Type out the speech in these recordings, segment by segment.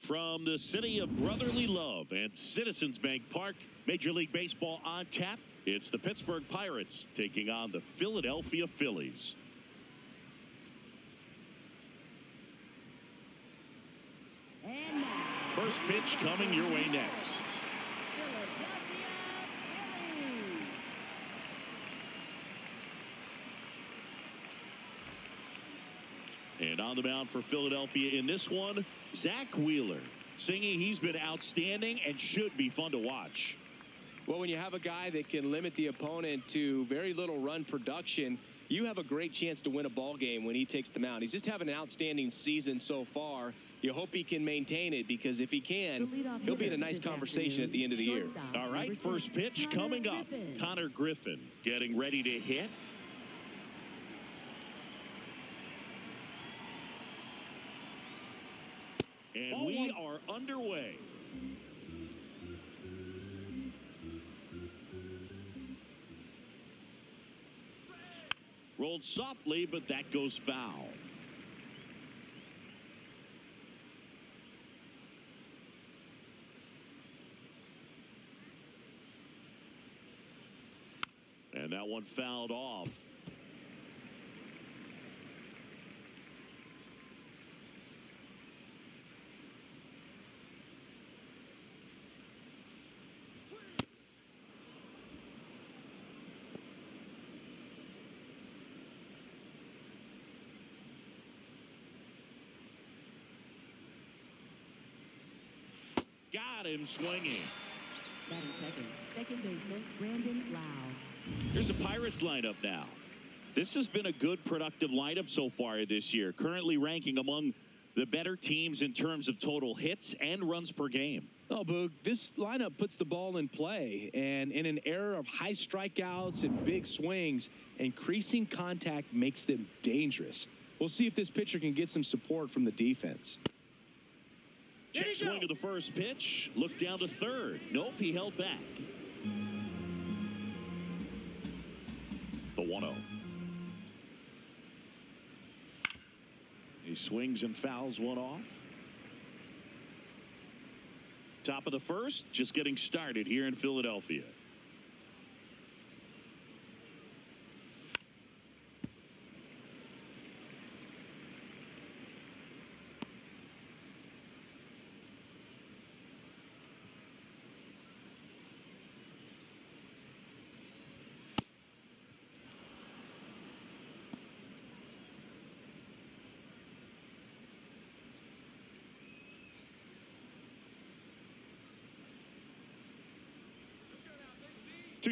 From the city of brotherly love and Citizens Bank Park, Major League Baseball on tap. It's the Pittsburgh Pirates taking on the Philadelphia Phillies. And now, first pitch coming your way next. Philadelphia Phillies. And on the mound for Philadelphia in this one, Zach Wheeler, singing he's been outstanding and should be fun to watch. Well, when you have a guy that can limit the opponent to very little run production, you have a great chance to win a ball game when he takes the mound. He's just having an outstanding season so far. You hope he can maintain it, because if he can, he'll be in a nice conversation at the end of the year. All right, first pitch coming up. Connor Griffin getting ready to hit. And we are underway. Rolled softly, but that goes foul. And that one fouled off. Got him swinging. Batting second baseman Brandon Lau. Here's the Pirates lineup now. This has been a good, productive lineup so far this year, currently ranking among the better teams in terms of total hits and runs per game. Oh, Boog, this lineup puts the ball in play, and in an era of high strikeouts and big swings, increasing contact makes them dangerous. We'll see if this pitcher can get some support from the defense. Check swing of the first pitch. Look down to third. Nope, he held back. The 1-0. He swings and fouls one off. Top of the first, just getting started here in Philadelphia.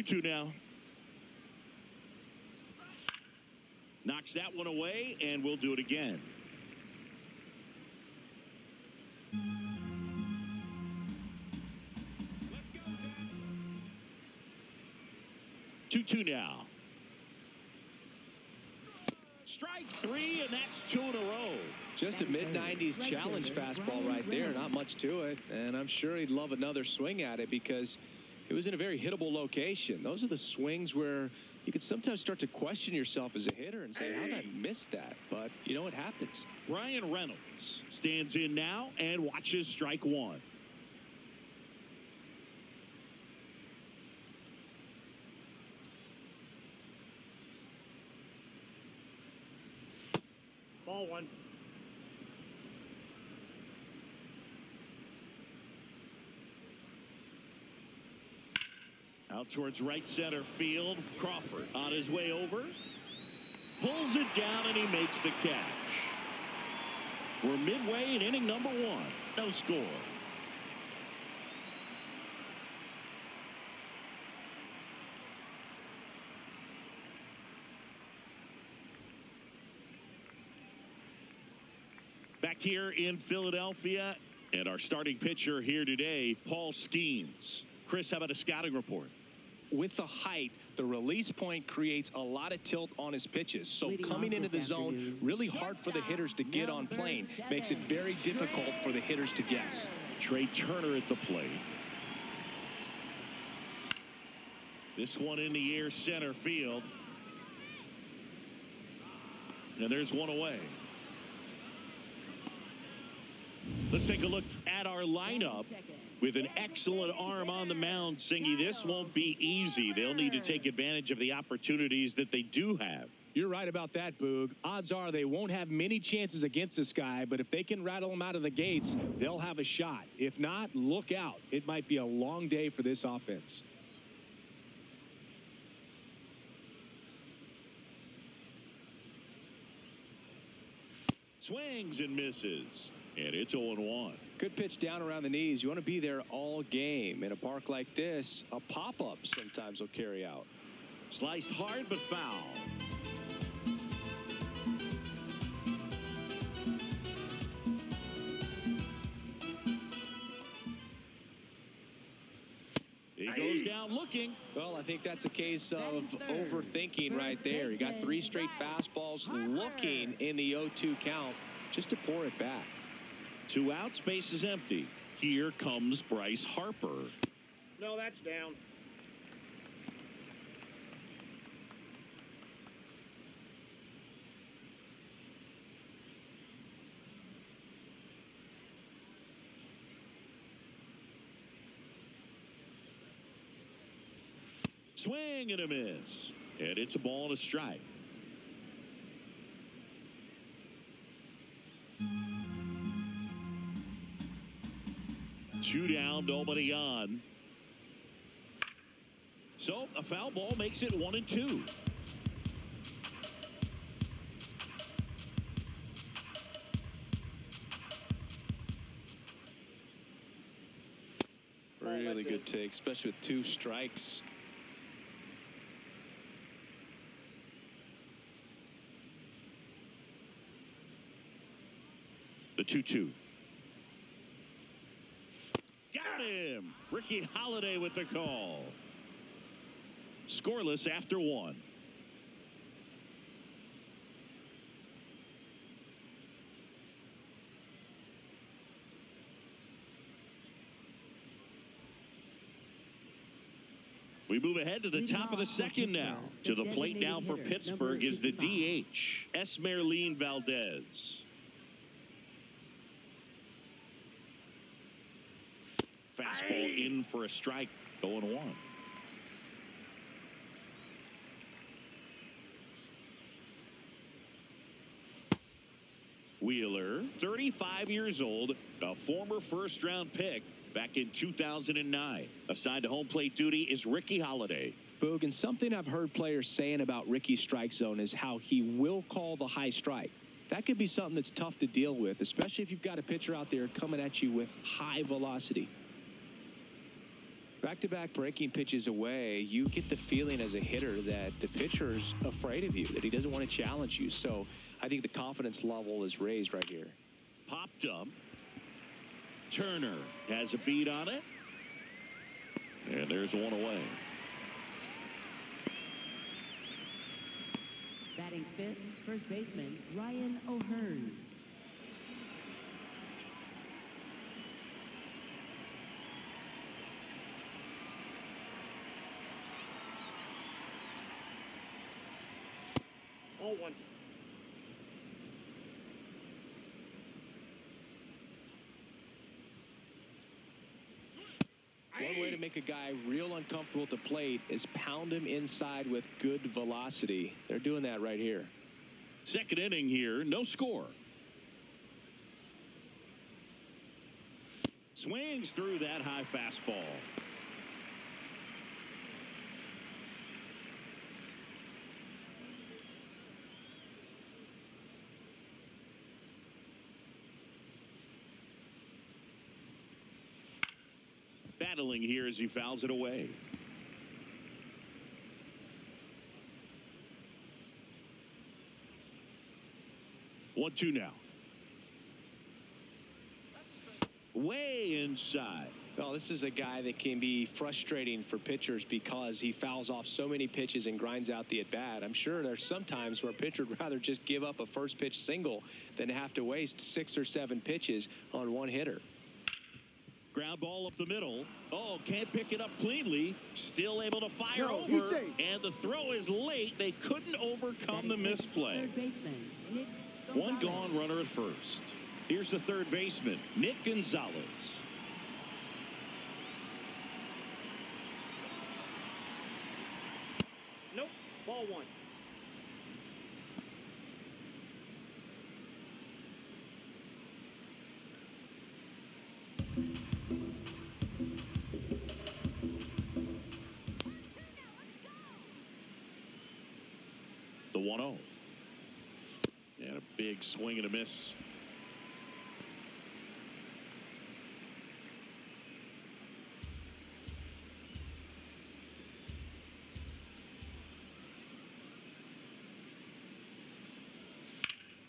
Two now. Knocks that one away, and we'll do it again. Let's go, 2-2 now. Strike three, and that's 2 in a row. Just a mid-90s challenge fastball right there. Not much to it, and I'm sure he'd love another swing at it, because it was in a very hittable location. Those are the swings where you could sometimes start to question yourself as a hitter and say, how did I miss that? But, you know, it happens. Ryan Reynolds stands in now and watches strike one. Ball one. Out towards right center field. Crawford on his way over. Pulls it down, and he makes the catch. We're midway in inning number one. No score. Back here in Philadelphia, and our starting pitcher here today, Paul Skeens. Chris, how about a scouting report? With the height, the release point creates a lot of tilt on his pitches. So coming into the zone, really hard for the hitters to get on plane. Makes it very difficult for the hitters to guess. Trey Turner at the plate. This one in the air, center field. And there's one away. Let's take a look at our lineup. With an excellent arm on the mound, Singy, this won't be easy. They'll need to take advantage of the opportunities that they do have. You're right about that, Boog. Odds are they won't have many chances against this guy, but if they can rattle him out of the gates, they'll have a shot. If not, look out. It might be a long day for this offense. Swings and misses, and it's 0-1. Good pitch down around the knees. You want to be there all game. In a park like this, a pop-up sometimes will carry out. Sliced hard but foul. He goes down looking. Well, I think that's a case of overthinking right there. He got 3 straight fastballs looking in the 0-2 count just to pour it back. 2 outs, base is empty. Here comes Bryce Harper. No, that's down. Swing and a miss. And it's a ball and a strike. Two down, nobody on. So a foul ball makes it 1-2. Really good take, especially with 2 strikes. The 2-2. Got him. Ricky Holiday with the call. Scoreless after 1. We move ahead to the top of the second now. To the plate now for Pittsburgh is the DH, Esmeralyn Valdez. Fastball in for a strike, 0-1. Wheeler, 35 years old, a former first-round pick back in 2009. Assigned to home plate duty is Ricky Holiday. Boog, and something I've heard players saying about Ricky's strike zone is how he will call the high strike. That could be something that's tough to deal with, especially if you've got a pitcher out there coming at you with high velocity. Back-to-back breaking pitches away, you get the feeling as a hitter that the pitcher's afraid of you, that he doesn't want to challenge you. So I think the confidence level is raised right here. Popped up. Turner has a beat on it. And there's one away. Batting fifth, first baseman Ryan O'Hearn. Oh, 1. One way to make a guy real uncomfortable at the plate is pound him inside with good velocity. They're doing that right here. Second inning here, no score. Swings through that high fastball. Battling here as he fouls it away. One, 2 now. Way inside. Well, this is a guy that can be frustrating for pitchers because he fouls off so many pitches and grinds out the at-bat. I'm sure there's some times where a pitcher would rather just give up a first pitch single than have to waste 6 or 7 pitches on one hitter. Ground ball up the middle. Oh, can't pick it up cleanly. Still able to fire over. And the throw is late. They couldn't overcome the misplay. Third baseman Nick One Gonzalez. gone, runner at first. Here's the third baseman, Nick Gonzalez. Nope. Ball one. The 1-0. And a big swing and a miss.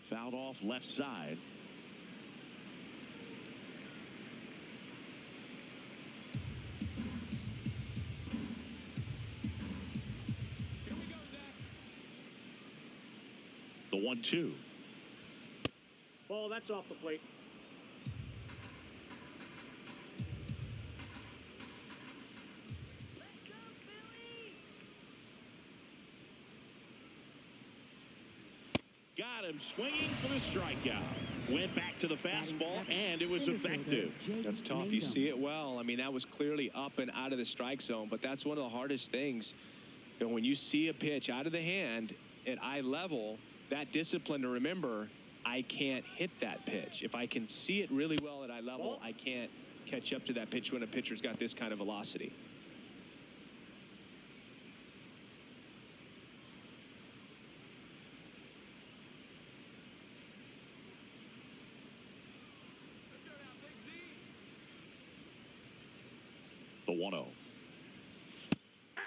Fouled off left side. The 1-2. Ball, that's off the plate. Got him swinging for the strikeout. Went back to the fastball, and it was effective. That's tough. You see it well. I mean, that was clearly up and out of the strike zone, but that's one of the hardest things. You know, when you see a pitch out of the hand at eye level, that discipline to remember, I can't hit that pitch. If I can see it really well at eye level, I can't catch up to that pitch when a pitcher's got this kind of velocity. The 1-0.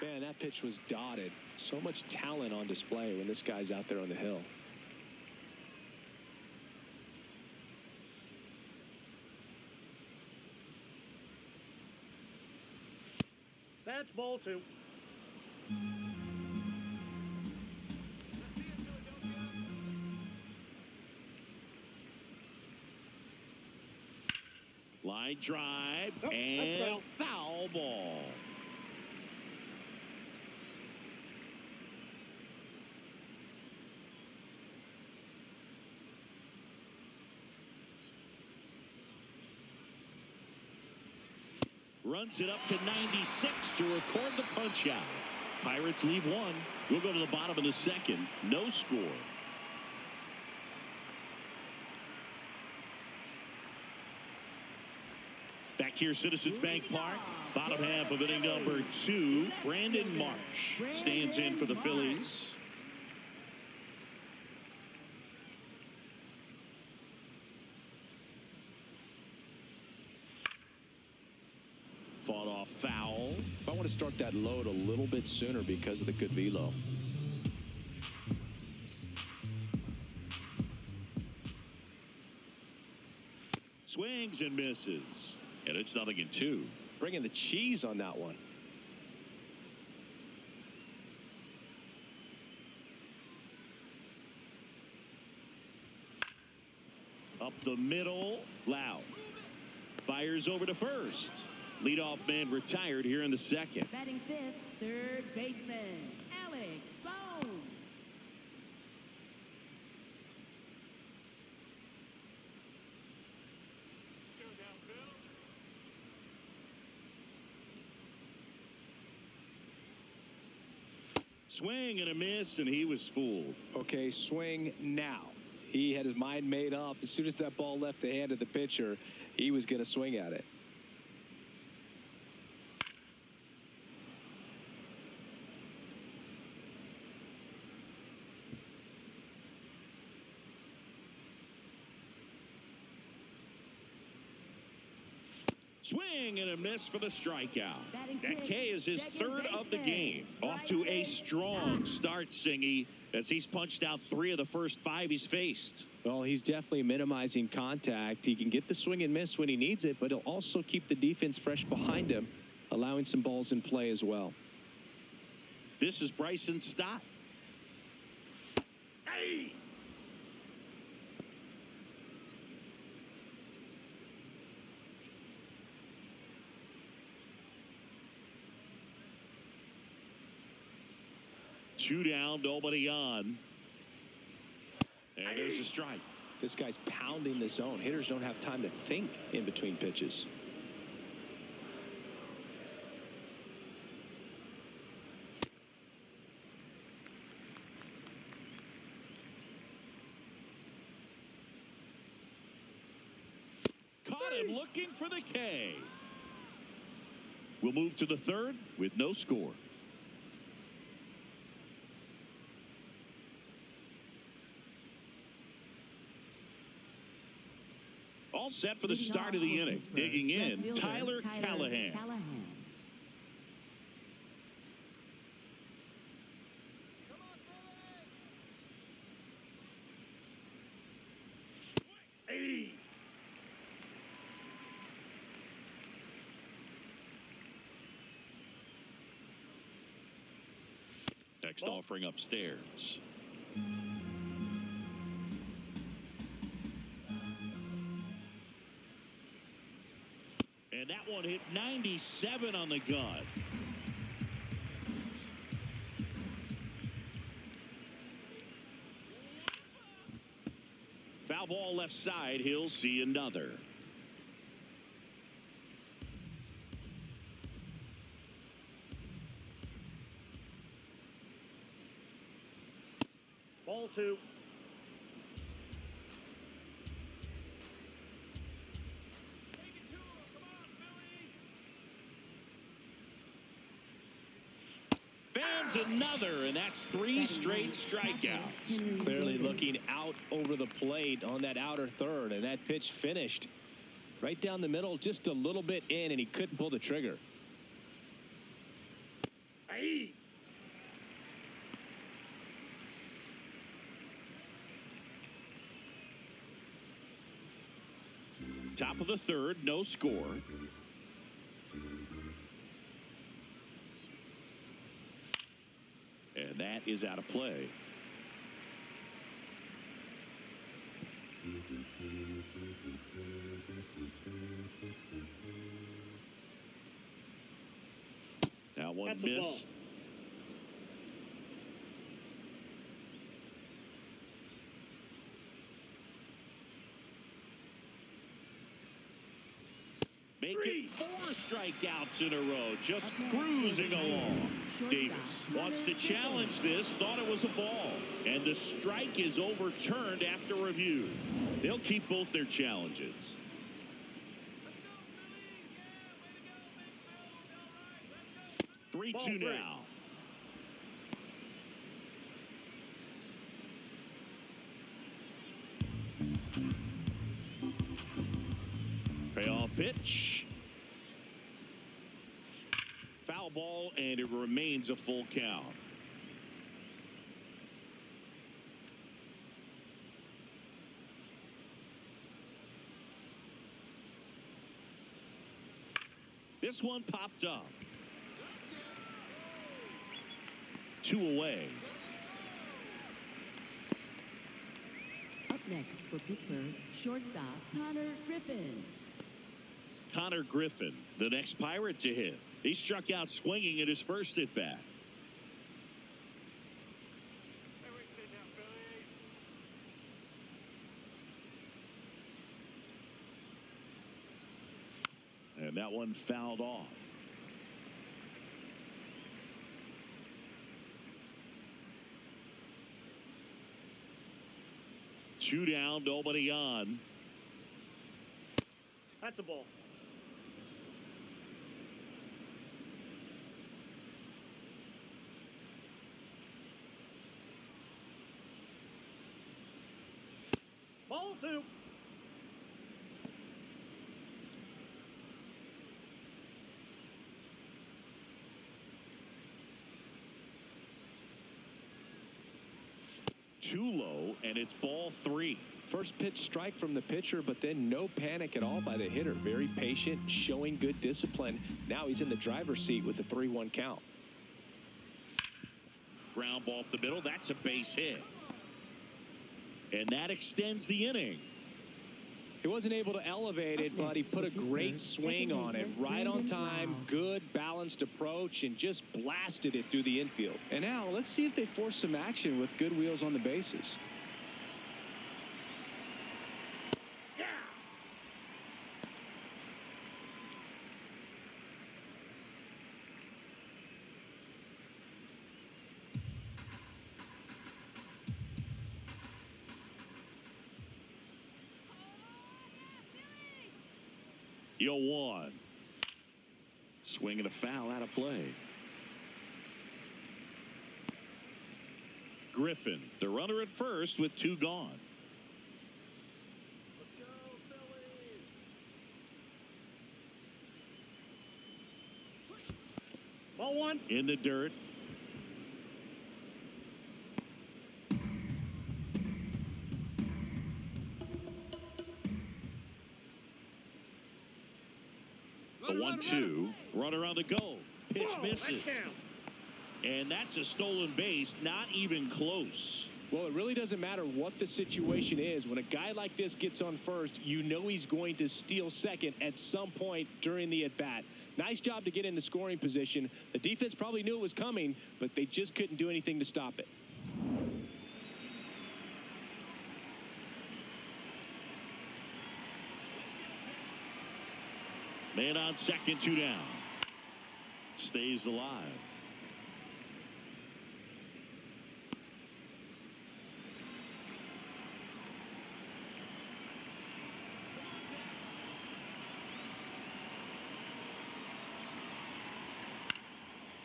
Man, that pitch was dotted. So much talent on display when this guy's out there on the hill. That's ball two. Line drive, Nope, and that's foul ball. Runs it up to 96 to record the punch out. Pirates leave one. We'll go to the bottom of the second. No score. Back here, Citizens Bank Park. Bottom half of inning number 2. Brandon Marsh stands in for the Phillies. Fought off foul. I want to start that load a little bit sooner because of the good velo. Swings and misses. And it's 0-2. Bringing the cheese on that one. Up the middle, Loud. Fires over to first. Leadoff man retired here in the second. Batting fifth, third baseman, Alex Bone. Swing and a miss, and he was fooled. Okay, swing now. He had his mind made up. As soon as that ball left the hand of the pitcher, he was going to swing at it. Swing and a miss for the strikeout. Batting That sixth, K is his second third of the baseman, game. Off to a strong start, Singy, as he's punched out 3 of the first 5 he's faced. Well, he's definitely minimizing contact. He can get the swing and miss when he needs it, but he'll also keep the defense fresh behind him, allowing some balls in play as well. This is Bryson Stott. Hey! Two down, nobody on. And there's a strike. This guy's pounding the zone. Hitters don't have time to think in between pitches. Caught him looking for the K. We'll move to the third with no score. All set for the start of the inning. Digging in, Tyler Callahan. Next offering upstairs. And that one hit 97 on the gun. Foul ball left side. He'll see another. Ball 2. Fans another, and that's 3 straight strikeouts. Clearly looking out over the plate on that outer third, and that pitch finished right down the middle, just a little bit in, and he couldn't pull the trigger. Hey. Top of the third, no score. And that is out of play. That one That's missed. Make it 4 strikeouts in a row, just cruising along. Davis wants to challenge this, thought it was a ball, and the strike is overturned after review. They'll keep both their challenges. 3-2 now. Payoff pitch. Foul ball, and it remains a full count. This one popped up. 2 away. Up next for Pittsburgh, shortstop Connor Griffin. Connor Griffin, the next Pirate to hit. He struck out swinging at his first at bat. And that one fouled off. Two down, nobody on. That's a ball. Ball 2. Too low, and it's ball 3. First pitch strike from the pitcher, but then no panic at all by the hitter. Very patient, showing good discipline. Now he's in the driver's seat with the 3-1 count. Ground ball up the middle. That's a base hit. And that extends the inning. He wasn't able to elevate it, but he put a great swing on it. Right on time, good balanced approach, and just blasted it through the infield. And now let's see if they force some action with good wheels on the bases. 0-1. Swing and a foul out of play. Griffin, the runner at first with 2 gone. Let's go, Phillies. Ball 1. In the dirt. The 1-2. Runner on the go. Pitch misses. And that's a stolen base. Not even close. Well, it really doesn't matter what the situation is. When a guy like this gets on first, you know he's going to steal second at some point during the at-bat. Nice job to get into scoring position. The defense probably knew it was coming, but they just couldn't do anything to stop it. Man on second, 2 down. Stays alive.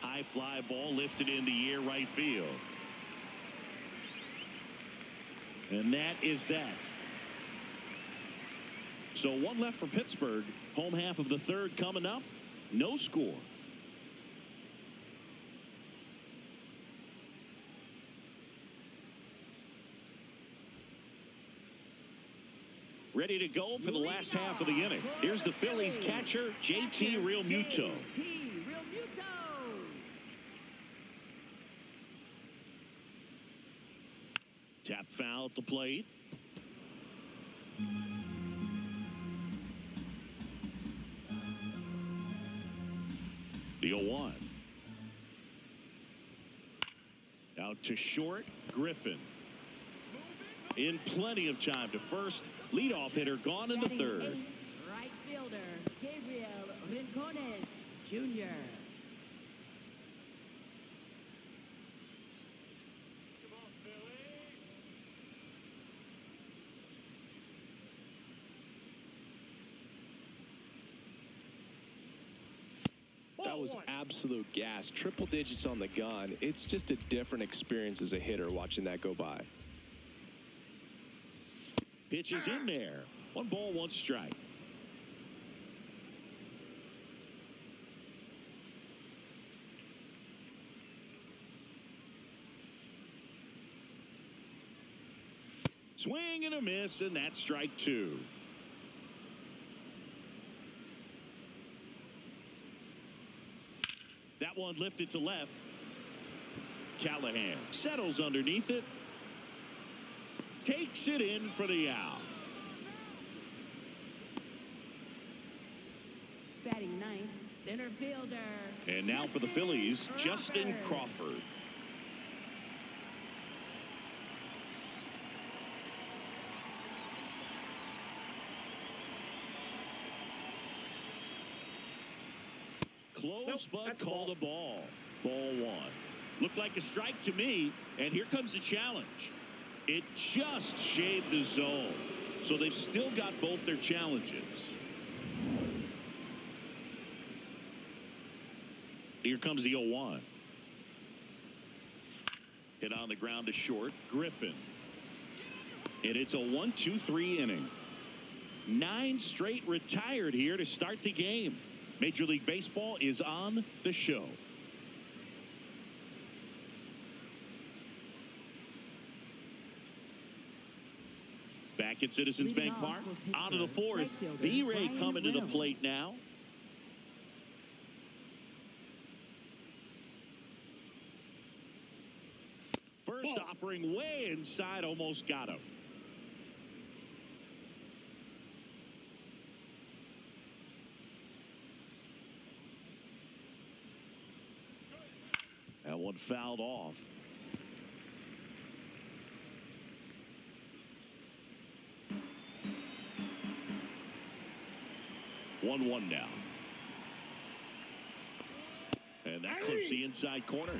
High fly ball lifted in the air, right field. And that is that. So 1 left for Pittsburgh. Home half of the 3rd coming up. No score. Ready to go for the last half of the inning. Here's the Phillies catcher, JT Realmuto. Tap foul at the plate. The 0-1. Out to short, Griffin. In plenty of time to first. Leadoff hitter gone in the 3rd. Right fielder, Gabriel Rincones Jr. That was absolute gas. Triple digits on the gun. It's just a different experience as a hitter watching that go by. Pitch is in there. 1 ball, 1 strike. Swing and a miss, and that's strike 2. That one lifted to left. Callahan settles underneath it. Takes it in for the out. Batting 9th, center fielder. And now for the Phillies, Justin Crawford. Close, but called a ball. Ball 1. Looked like a strike to me, and here comes the challenge. It just shaved the zone. So they've still got both their challenges. Here comes the 0-1. Hit on the ground to short. Griffin. And it's a 1-2-3 inning. 9 straight retired here to start the game. Major League Baseball is on the show. Back at Citizens Bank Park. Out of the 4th. B-Ray coming to the plate now. First offering way inside, almost got him. That one fouled off. One now. And that clips the inside corner.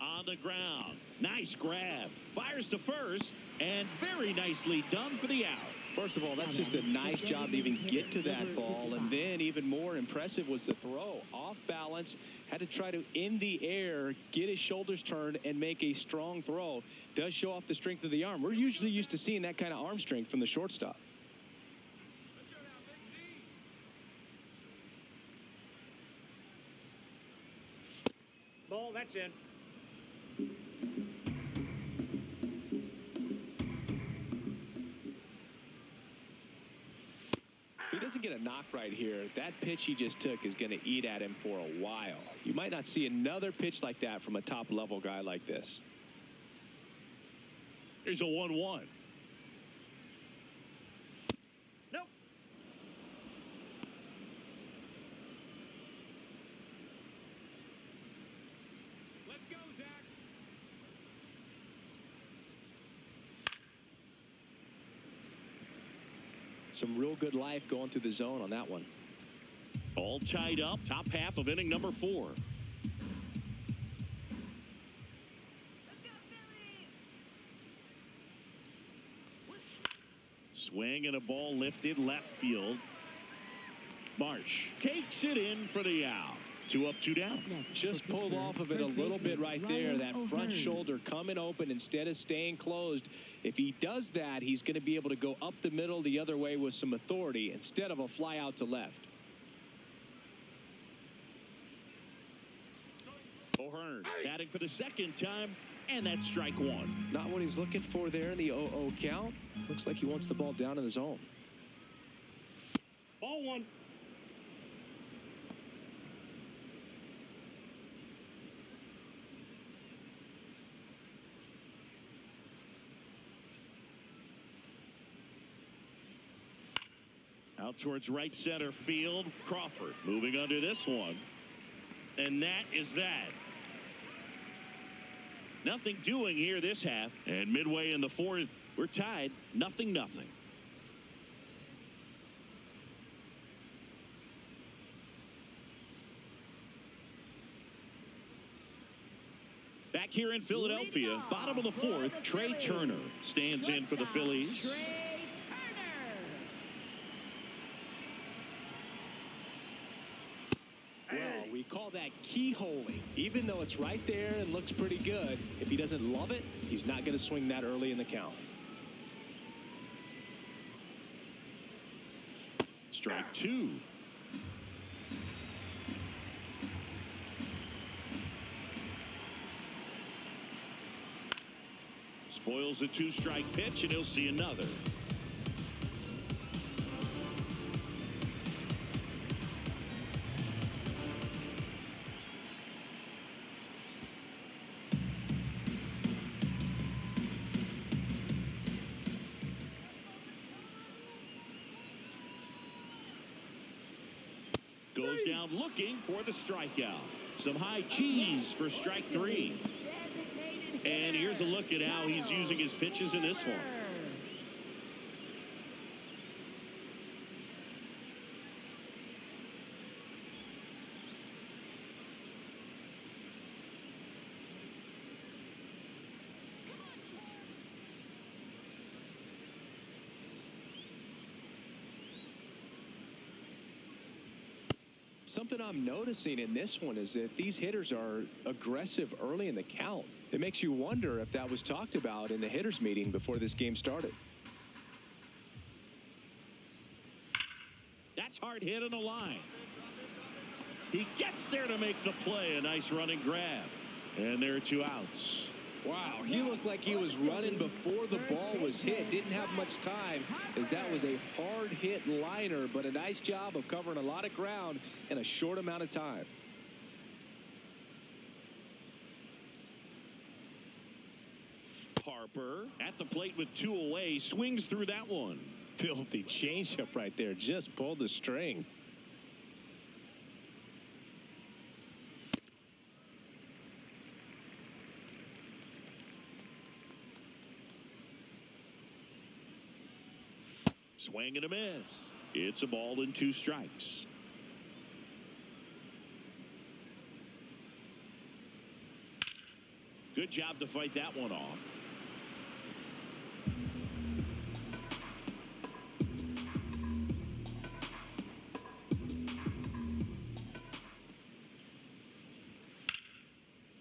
On the ground. Nice grab. Fires to first, and very nicely done for the out. First of all, that's just a nice job to even get to that ball. And then even more impressive was the throw. Off balance, had to try to, in the air, get his shoulders turned and make a strong throw. Does show off the strength of the arm. We're usually used to seeing that kind of arm strength from the shortstop. Ball, that's in. If he doesn't get a knock right here, that pitch he just took is going to eat at him for a while. You might not see another pitch like that from a top-level guy like this. Here's a 1-1. Nope. Let's go, Zach. Some real good life going through the zone on that one. All tied up. Top half of inning number 4. Swing and a ball lifted left field. Marsh takes it in for the out. 2 up, 2 down. Just pulled off of it a little bit right there. That front shoulder coming open instead of staying closed. If he does that, he's going to be able to go up the middle the other way with some authority instead of a fly out to left. O'Hearn batting for the second time, and that's strike 1. Not what he's looking for there in the 0-0 count. Looks like he wants the ball down in the zone. Ball 1. Out towards right center field. Crawford moving under this one. And that is that. Nothing doing here this half. And midway in the 4th, we're tied 0-0. Back here in Philadelphia, bottom of the 4th, Trey Turner stands in for the Phillies. Well, we call that keyholing. Even though it's right there and looks pretty good, if he doesn't love it, he's not going to swing that early in the count. Strike 2. Spoils the 2-strike pitch, and he'll see another. Goes down looking for the strikeout. Some high cheese for strike 3. And here's a look at how he's using his pitches in this one. Something I'm noticing in this one is that these hitters are aggressive early in the count. It makes you wonder if that was talked about in the hitters meeting before this game started. That's hard hit on the line. He gets there to make the play. A nice running grab. And there are 2 outs. Wow, he looked like he was running before the ball was hit. Didn't have much time as that was a hard hit liner, but a nice job of covering a lot of ground in a short amount of time. Harper at the plate with 2 away, swings through that one. Filthy changeup right there, just pulled the string. Swing and a miss. It's a ball and 2 strikes. Good job to fight that one off.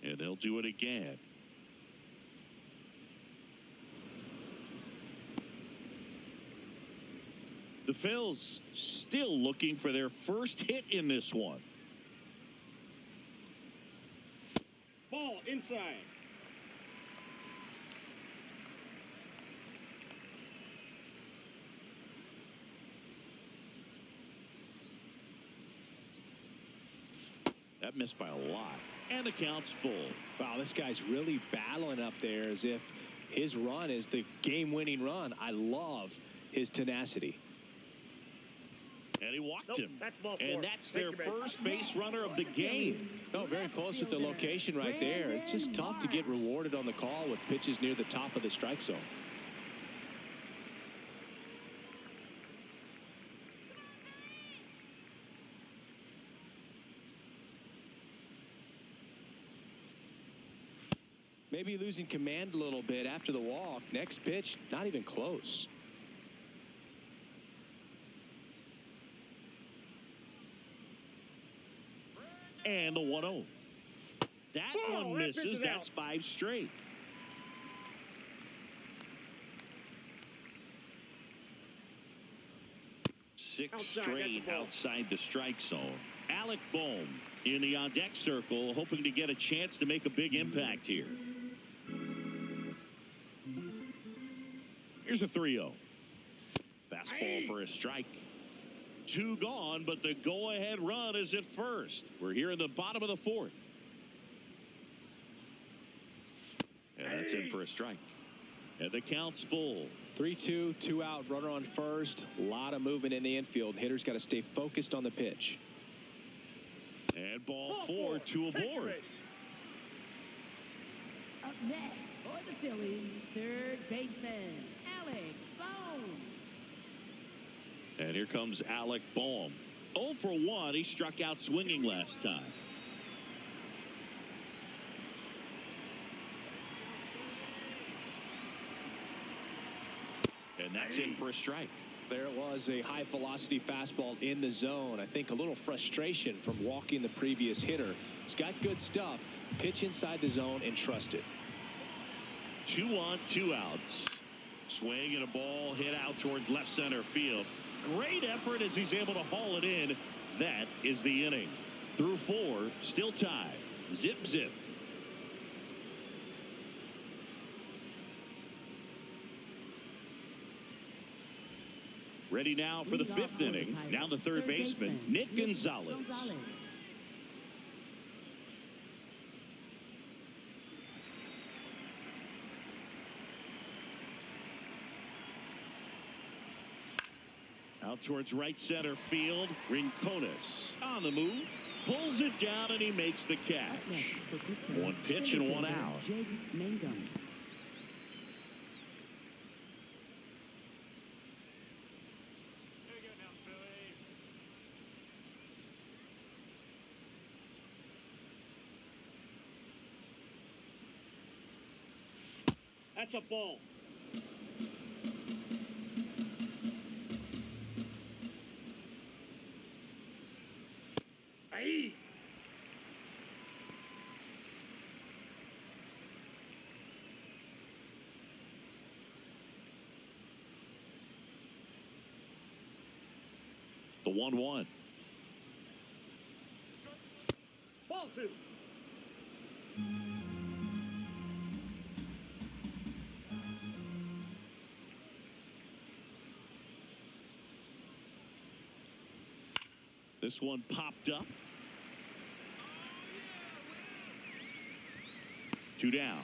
And they'll do it again. The Phils still looking for their first hit in this one. Ball inside. That missed by a lot. And the count's full. Wow, this guy's really battling up there as if his run is the game-winning run. I love his tenacity. And he walked him. That's ball four. And that's Take their your base. first base runner of the game. No, very close with the location right there. It's just tough to get rewarded on the call with pitches near the top of the strike zone. Maybe losing command a little bit after the walk. Next pitch, not even close. And the 1-0. That one misses. That's 5 straight. Six straight outside the strike zone. Alec Bohm in the on-deck circle, hoping to get a chance to make a big impact here. Here's a 3-0. Fastball for a strike. 2 gone, but the go-ahead run is at first. We're here in the bottom of the 4th. And that's in for a strike. And the count's full. 3-2, 2 out, runner on first. A lot of movement in the infield. Hitters got to stay focused on the pitch. And ball 4, 2 aboard. Up next for the Phillies, third baseman, Alec Bohm. And here comes Alec Bohm. 0 for 1. He struck out swinging last time. And that's in for a strike. There it was, a high velocity fastball in the zone. I think a little frustration from walking the previous hitter. He's got good stuff. Pitch inside the zone and trust it. 2 on, 2 outs. Swing and a ball hit out towards left center field. Great effort as he's able to haul it in. That is the inning. Through 4, still tied. Zip, zip. Ready now for the 5th inning. Now the third baseman, Nick Gonzalez. Out towards right center field. Rincones on the move. Pulls it down and he makes the catch. 1 pitch and 1 out. That's a ball. Aye. The 1-1. Ball 2. This one popped up. 2 down.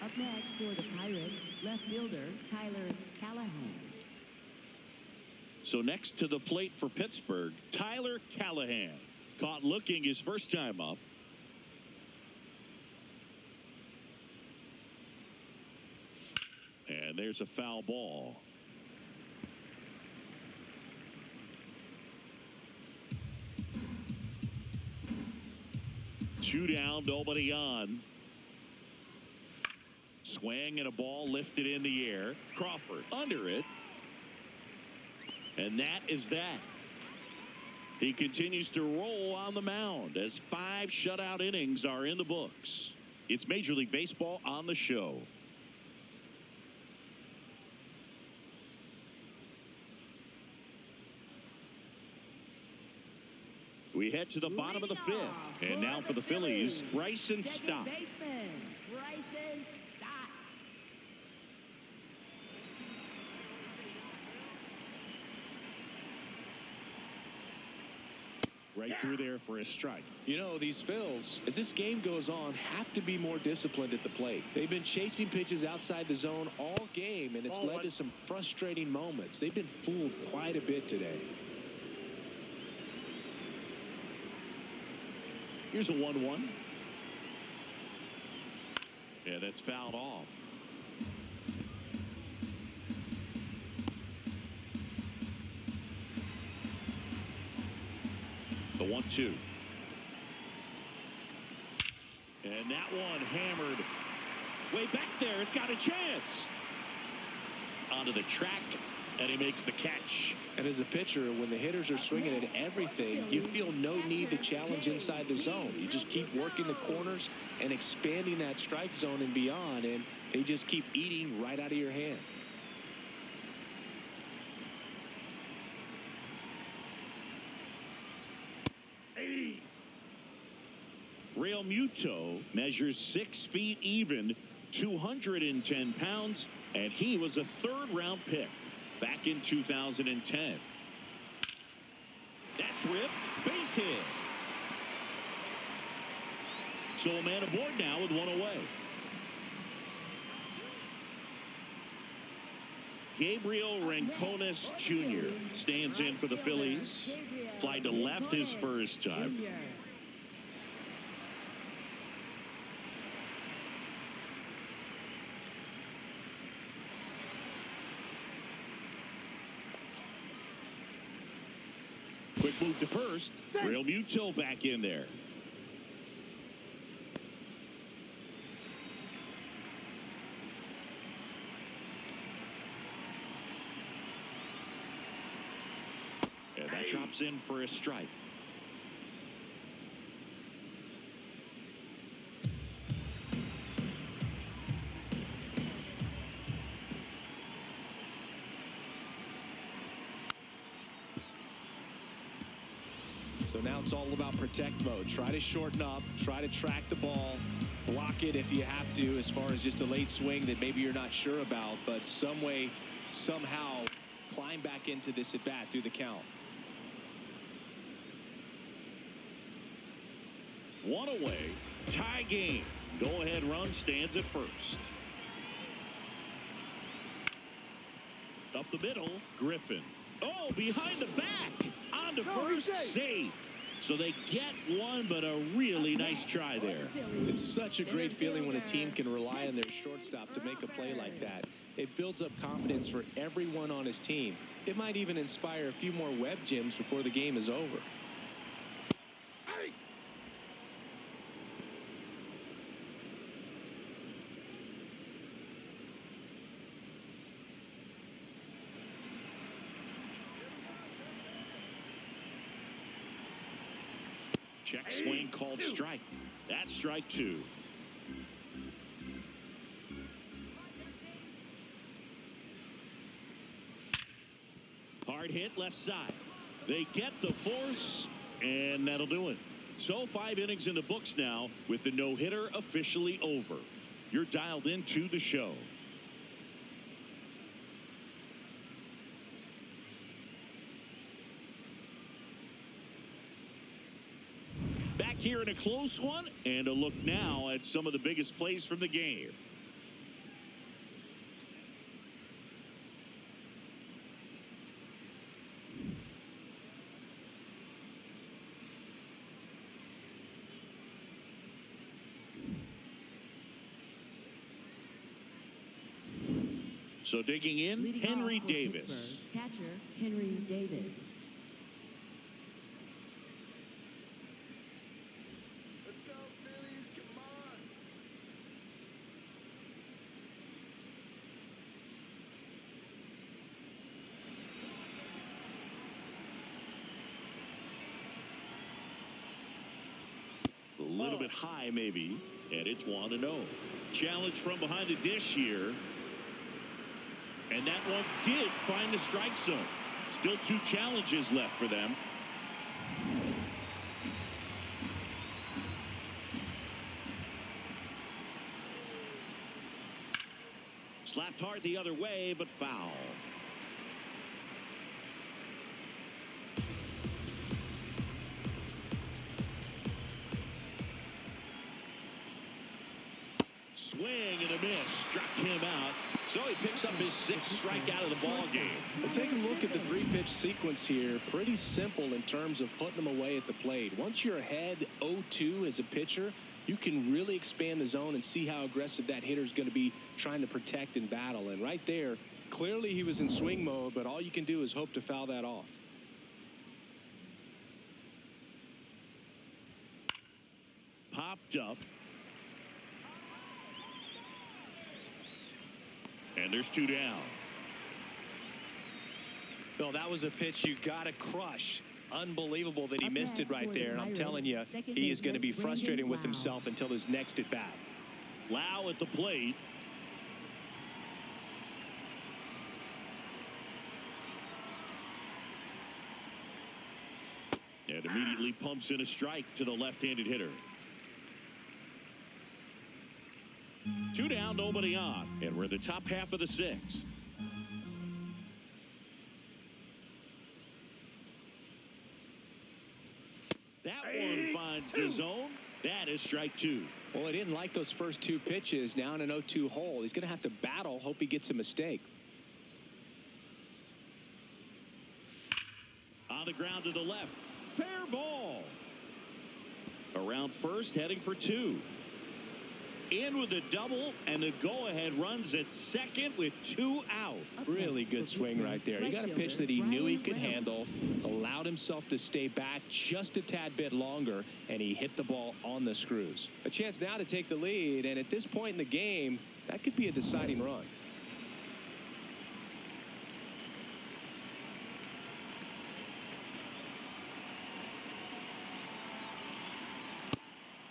Up next for the Pirates, left fielder Tyler Callahan. So next to the plate for Pittsburgh, Tyler Callahan. Caught looking his first time up. And there's a foul ball. 2 down, nobody on. Swing and a ball lifted in the air. Crawford under it. And that is that. He continues to roll on the mound as 5 shutout innings are in the books. It's Major League Baseball on the show. We head to the bottom of the 5th. And now for the Phillies, Bryson Stott. Baseman, Bryson Stott. Right through there for a strike. You know, these Phils, as this game goes on, have to be more disciplined at the plate. They've been chasing pitches outside the zone all game, and it's led to some frustrating moments. They've been fooled quite a bit today. Here's a 1-1. Yeah, that's fouled off. The 1-2. And that one hammered way back there. It's got a chance. Onto the track, and he makes the catch. And as a pitcher, when the hitters are swinging at everything, you feel no need to challenge inside the zone. You just keep working the corners and expanding that strike zone and beyond, and they just keep eating right out of your hand. Real Muto measures 6 feet even, 210 pounds, and he was a 3rd-round pick back in 2010. That's ripped. Base hit. So a man aboard now with 1 away. Gabriel Rincones Jr. stands in for the Phillies. Fly to left his first time. Quick move to first. Real Muto back in there. And that drops in for a strike. So now it's all about protect mode. Try to shorten up, try to track the ball, block it if you have to, as far as just a late swing that maybe you're not sure about, but some way, somehow climb back into this at bat through the count. 1 away, tie game. Go ahead run stands at first. Up the middle, Griffin. Oh, behind the back. On to first, safe. So they get one, but a really nice try there. It's such a great feeling when a team can rely on their shortstop to make a play like that. It builds up confidence for everyone on his team. It might even inspire a few more web gyms before the game is over. Check swing called strike. That's strike 2. Hard hit left side. They get the force, and that'll do it. So 5 innings in the books now with the no-hitter officially over. You're dialed into the show. Back here in a close one, and a look now at some of the biggest plays from the game. So digging in, Leading Henry off for Davis. Pittsburgh, catcher Henry Davis. Let's go, little bit high maybe, and it's 1-0. Challenge from behind the dish here. And that one did find the strike zone. Still 2 challenges left for them. Slapped hard the other way, but foul. Swing and a miss. Struck him out. So he picks up his 6th strikeout of the ball game. Well, take a look at the 3-pitch sequence here. Pretty simple in terms of putting them away at the plate. Once you're ahead 0-2 as a pitcher, you can really expand the zone and see how aggressive that hitter is going to be trying to protect and battle. And right there, clearly he was in swing mode, but all you can do is hope to foul that off. Popped up. And there's 2 down. Bill, that was a pitch you got to crush. Unbelievable that he missed it right there. And I'm telling you, he is going to be frustrated with himself until his next at bat. Lau at the plate. And immediately pumps in a strike to the left-handed hitter. 2 down, nobody on. And we're in the top half of the 6th. That one finds the zone. That is strike 2. Well, he didn't like those first 2 pitches. Now in an 0-2 hole. He's going to have to battle. Hope he gets a mistake. On the ground to the left. Fair ball. Around first, heading for 2. In with a double, and the go-ahead runs at second with 2 out. Really good swing right there. He got a pitch that he knew he could handle, allowed himself to stay back just a tad bit longer, and he hit the ball on the screws. A chance now to take the lead, and at this point in the game, that could be a deciding run.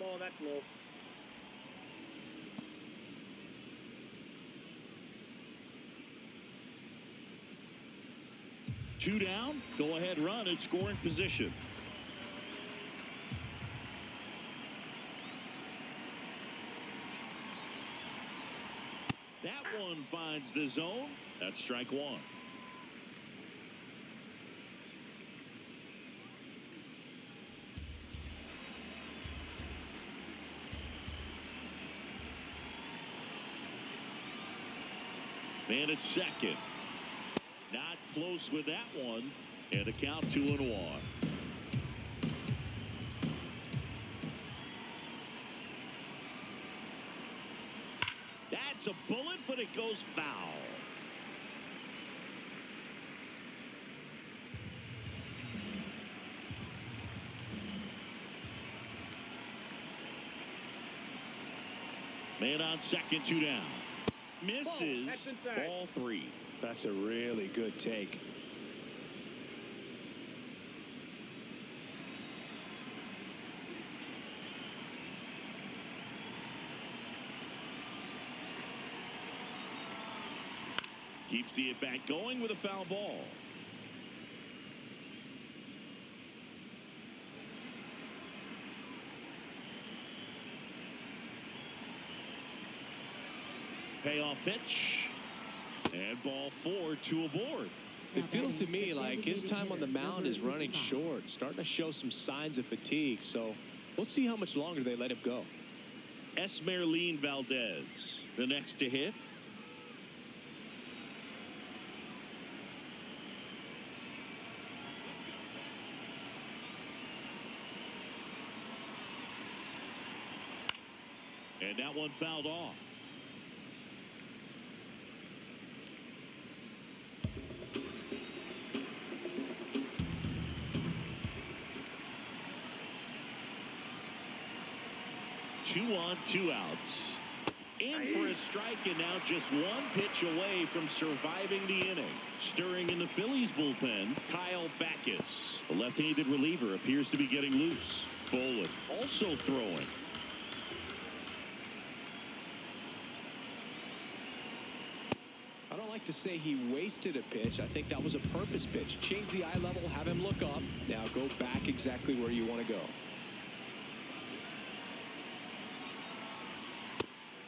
Ball, that's low. Two down, go ahead run in scoring position. That one finds the zone. That's strike 1. Man at second. Not close with that one. And a count 2-1. That's a bullet, but it goes foul. Man on second, 2 down. Misses. Ball 3. That's a really good take. Keeps the at-bat going with a foul ball. Payoff pitch. And ball 4, 2 aboard. It feels to me like his time on the mound is running short, starting to show some signs of fatigue. So we'll see how much longer they let him go. Esmeralyn Valdez, the next to hit. And that one fouled off. Two on, 2 outs. In for a strike, and now just 1 pitch away from surviving the inning. Stirring in the Phillies bullpen, Kyle Backus. The left-handed reliever appears to be getting loose. Bolin also throwing. to say he wasted a pitch. I think that was a purpose pitch. Change the eye level, have him look up. Now go back exactly where you want to go.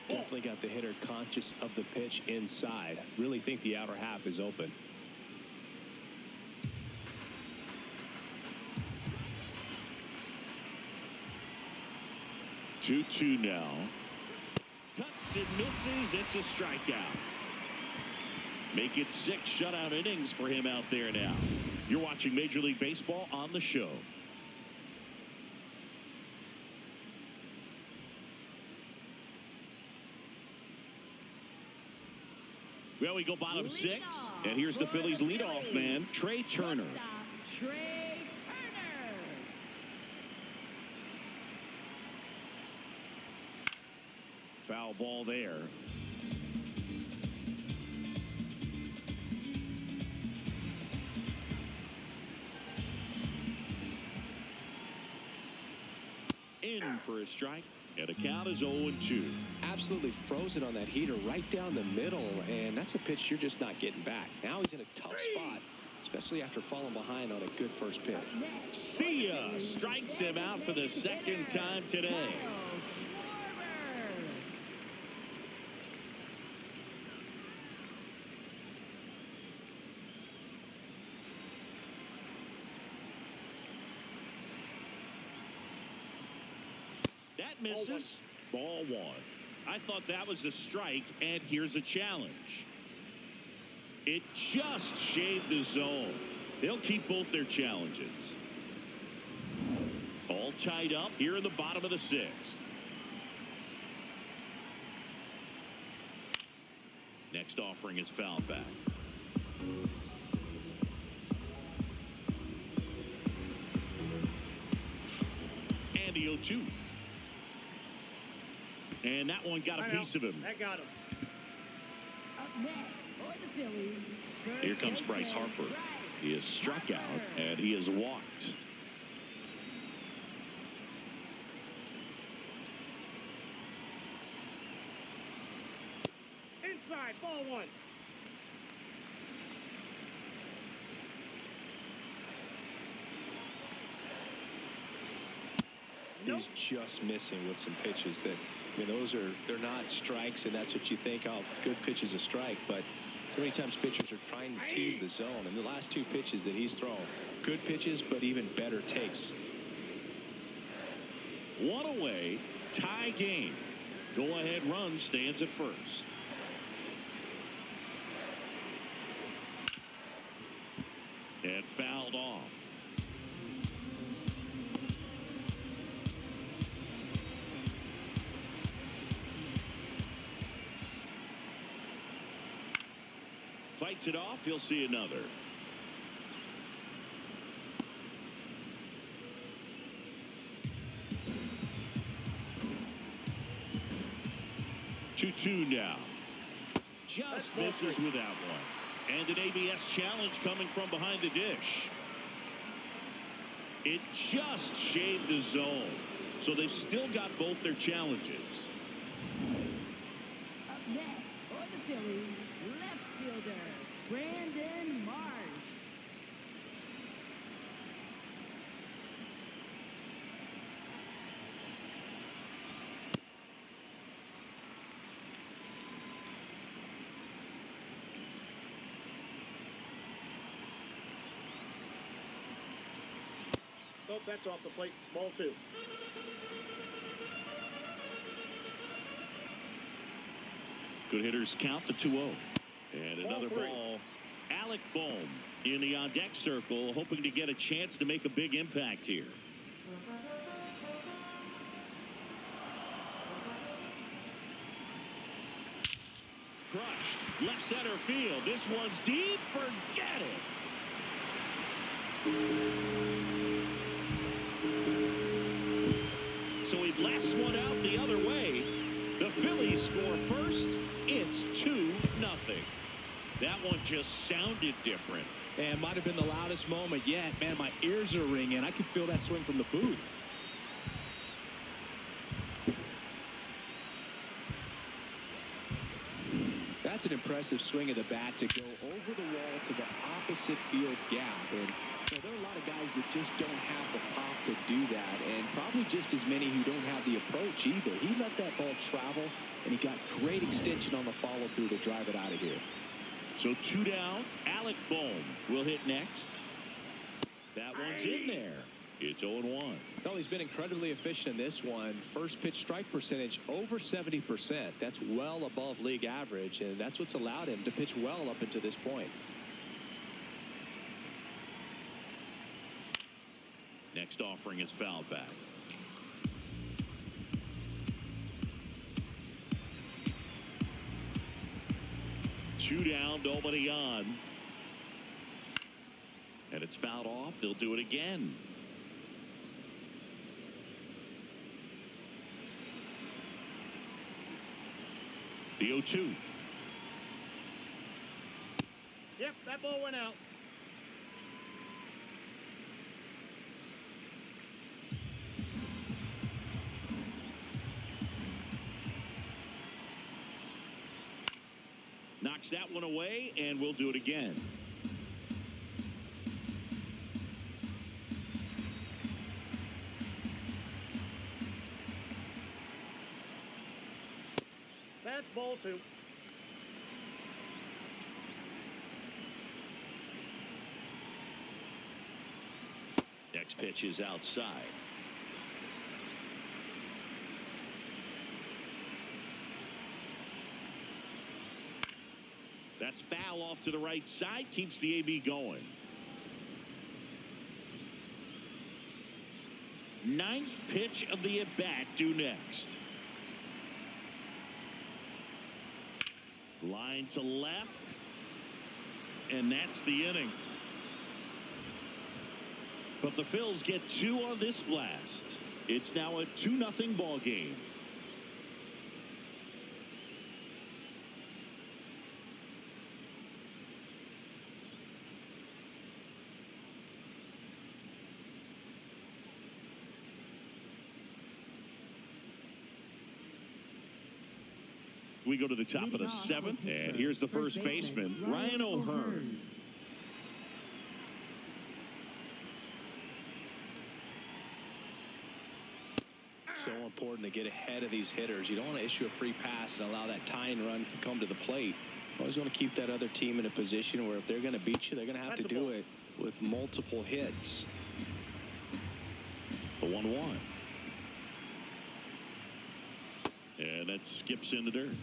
Definitely got the hitter conscious of the pitch inside. Really think the outer half is open. Two now. Cuts and misses. It's a strikeout. Make it 6 shutout innings for him out there now. You're watching Major League Baseball on the show. Well, we go bottom 6, and here's the Phillies leadoff man, Trey Turner. Trey Turner. Foul ball there. In for a strike, and the count is 0-2. Absolutely frozen on that heater right down the middle, and that's a pitch you're just not getting back. Now he's in a tough spot, especially after falling behind on a good first pitch. See ya! Strikes him out for the second time today. That misses. Ball 1. I thought that was a strike, and here's a challenge. It just shaved the zone. They'll keep both their challenges. All tied up here in the bottom of the 6th. Next offering is fouled back. And the 0-2. And that one got a piece of him. That got him. Up next for the Phillies. Here comes Bryce Harper. He is struck out, and he is walked. Inside, ball 1. He's just missing with some pitches that, I mean, they're not strikes, and that's what you think, oh, good pitch is a strike, but so many times pitchers are trying to tease the zone, and the last 2 pitches that he's thrown, good pitches, but even better takes. 1 away, tie game. Go-ahead run stands at first. And fouled off. Fights it off. He'll see another. Two now. Just misses with that one. And an ABS challenge coming from behind the dish. It just shaved the zone. So they've still got both their challenges. Up next for the Phillies, left fielder Brandon Marsh. Nope, that's off the plate. Ball 2. Good hitters count the 2-0. And another Ball 3. ball. Alec Bohm in the on-deck circle, hoping to get a chance to make a big impact here. Crushed. Left center field. This one's deep. Forget it. So he blasts one out the other way. The Phillies score first. It's 2-0. That one just sounded different. And might have been the loudest moment yet. Man, my ears are ringing. I could feel that swing from the booth. That's an impressive swing of the bat to go over the wall to the opposite field gap. And there are a lot of guys that just don't have the pop to do that, and probably just as many who don't have the approach either. He let that ball travel, and he got great extension on the follow-through to drive it out of here. So 2 down. Alec Bohm will hit next. That one's in there. It's 0-1. Well, he's been incredibly efficient in this one. First pitch strike percentage over 70%. That's well above league average, and that's what's allowed him to pitch well up until this point. Next offering is fouled back. Two down, nobody on. And it's fouled off. They'll do it again. The 0-2. Yep, that ball went out. Knocks that one away, and we'll do it again. That's ball 2. Next pitch is outside. That's foul off to the right side. Keeps the AB going. Ninth pitch of the at-bat due next. Line to left. And that's the inning. But the Phils get 2 on this blast. It's now a 2-0 ball game. We go to the top of the 7th, and here's the first baseman, Ryan O'Hearn. So important to get ahead of these hitters. You don't want to issue a free pass and allow that tying run to come to the plate. You always want to keep that other team in a position where if they're going to beat you, they're going to have to do it with multiple hits. The 1-1. And that skips in the dirt.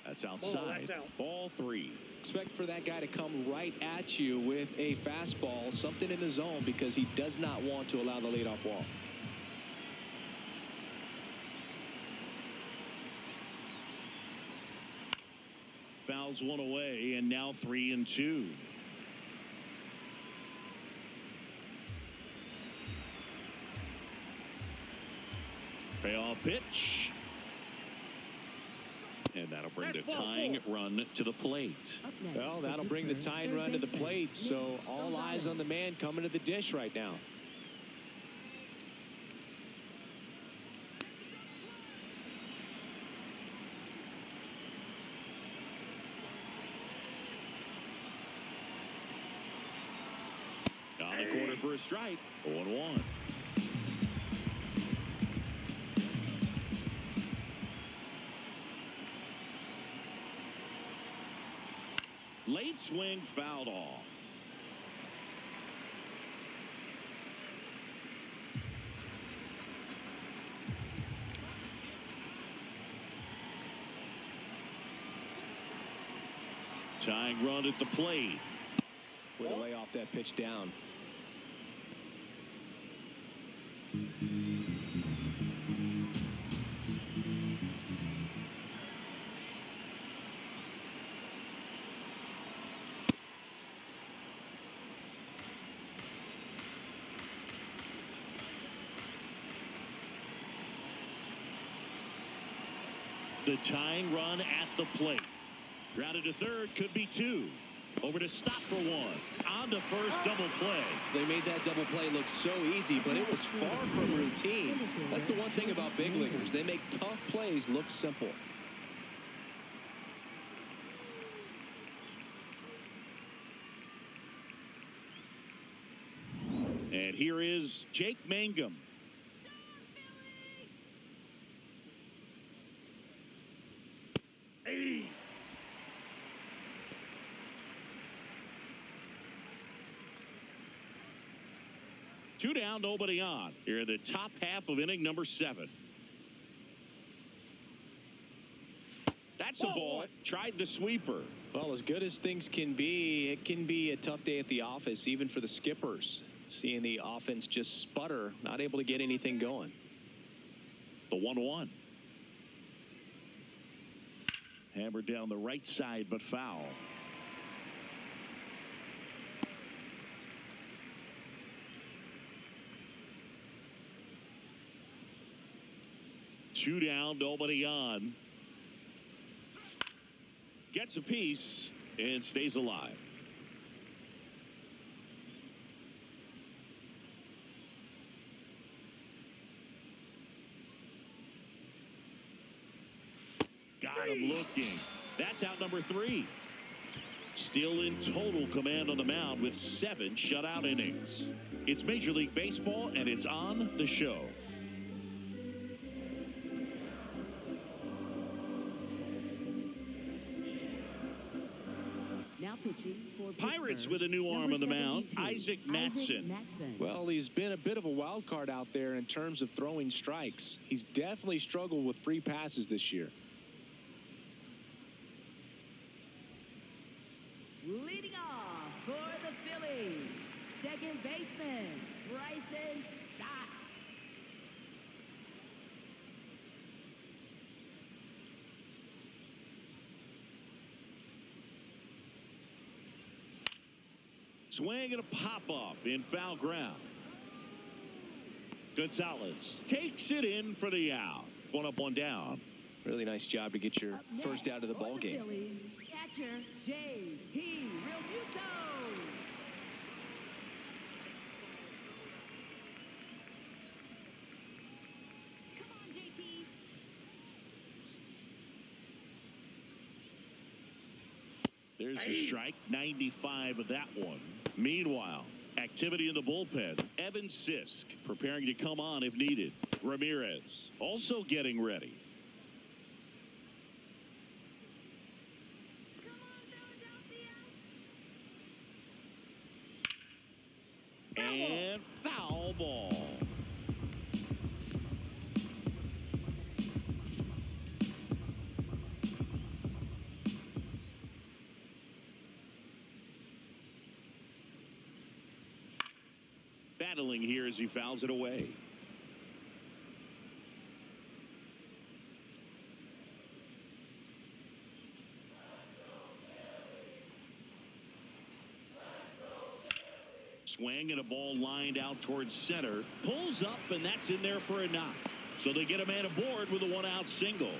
That's outside. That's out. Ball 3. Expect for that guy to come right at you with a fastball, something in the zone, because he does not want to allow the leadoff walk. Fouls one away, and now 3-2. Payoff pitch. And that'll bring the tying run to the plate. Well, that'll bring the tying run to the plate. So all eyes on the man coming to the dish right now. On the corner for a strike. 0-1. Late swing fouled off. Tying run at the plate. Way to lay off that pitch down. The tying run at the plate. Grounded to third, could be 2. Over to stop for one. On to first, double play. They made that double play look so easy, but it was far from routine. That's the one thing about big leaguers. They make tough plays look simple. And here is Jake Mangum. Hey. Two down, nobody on. Here in the top half of inning number 7. That's a ball. Tried the sweeper. Well, as good as things can be, it can be a tough day at the office, even for the skippers. Seeing the offense just sputter, not able to get anything going. The 1-1. Hammered down the right side, but foul. Two down, nobody on. Gets a piece and stays alive. Got him looking. That's out number 3. Still in total command on the mound with 7 shutout innings. It's Major League Baseball, and it's on the show. Now pitching for Pirates with a new arm on the mound, Isaac Mattson. Well, he's been a bit of a wild card out there in terms of throwing strikes. He's definitely struggled with free passes this year. Leading off for the Phillies, second baseman, Bryson Stott. Swing and a pop-off in foul ground. Gonzalez takes it in for the out. 1 up, 1 down. Really nice job to get your first out of the ball game. Phillies, catcher J.T. Realmuto. Come on, JT. There's the strike, 95 of that one. Meanwhile, activity in the bullpen. Evan Sisk preparing to come on if needed. Ramirez also getting ready. And foul ball. Battling here as he fouls it away. Swing and a ball lined out towards center. Pulls up, and that's in there for a knock. So they get a man aboard with a 1-out single.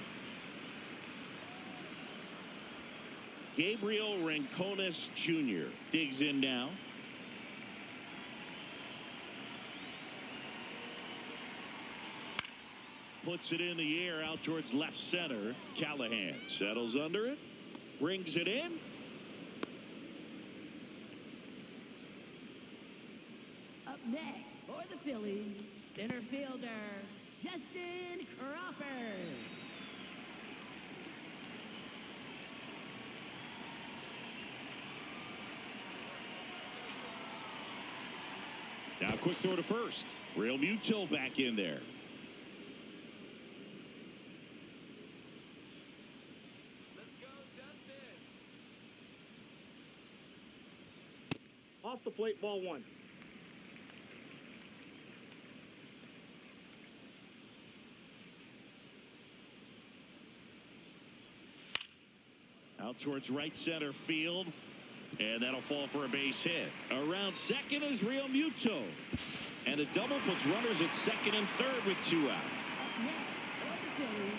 Gabriel Rincones Jr. digs in now. Puts it in the air out towards left center. Callahan settles under it. Brings it in. Up next for the Phillies, center fielder Justin Crawford. Now quick throw to first. Realmuto back in there. Off the plate, ball 1. Out towards right center field. And that'll fall for a base hit. Around second is Realmuto. And a double puts runners at second and third with 2 out.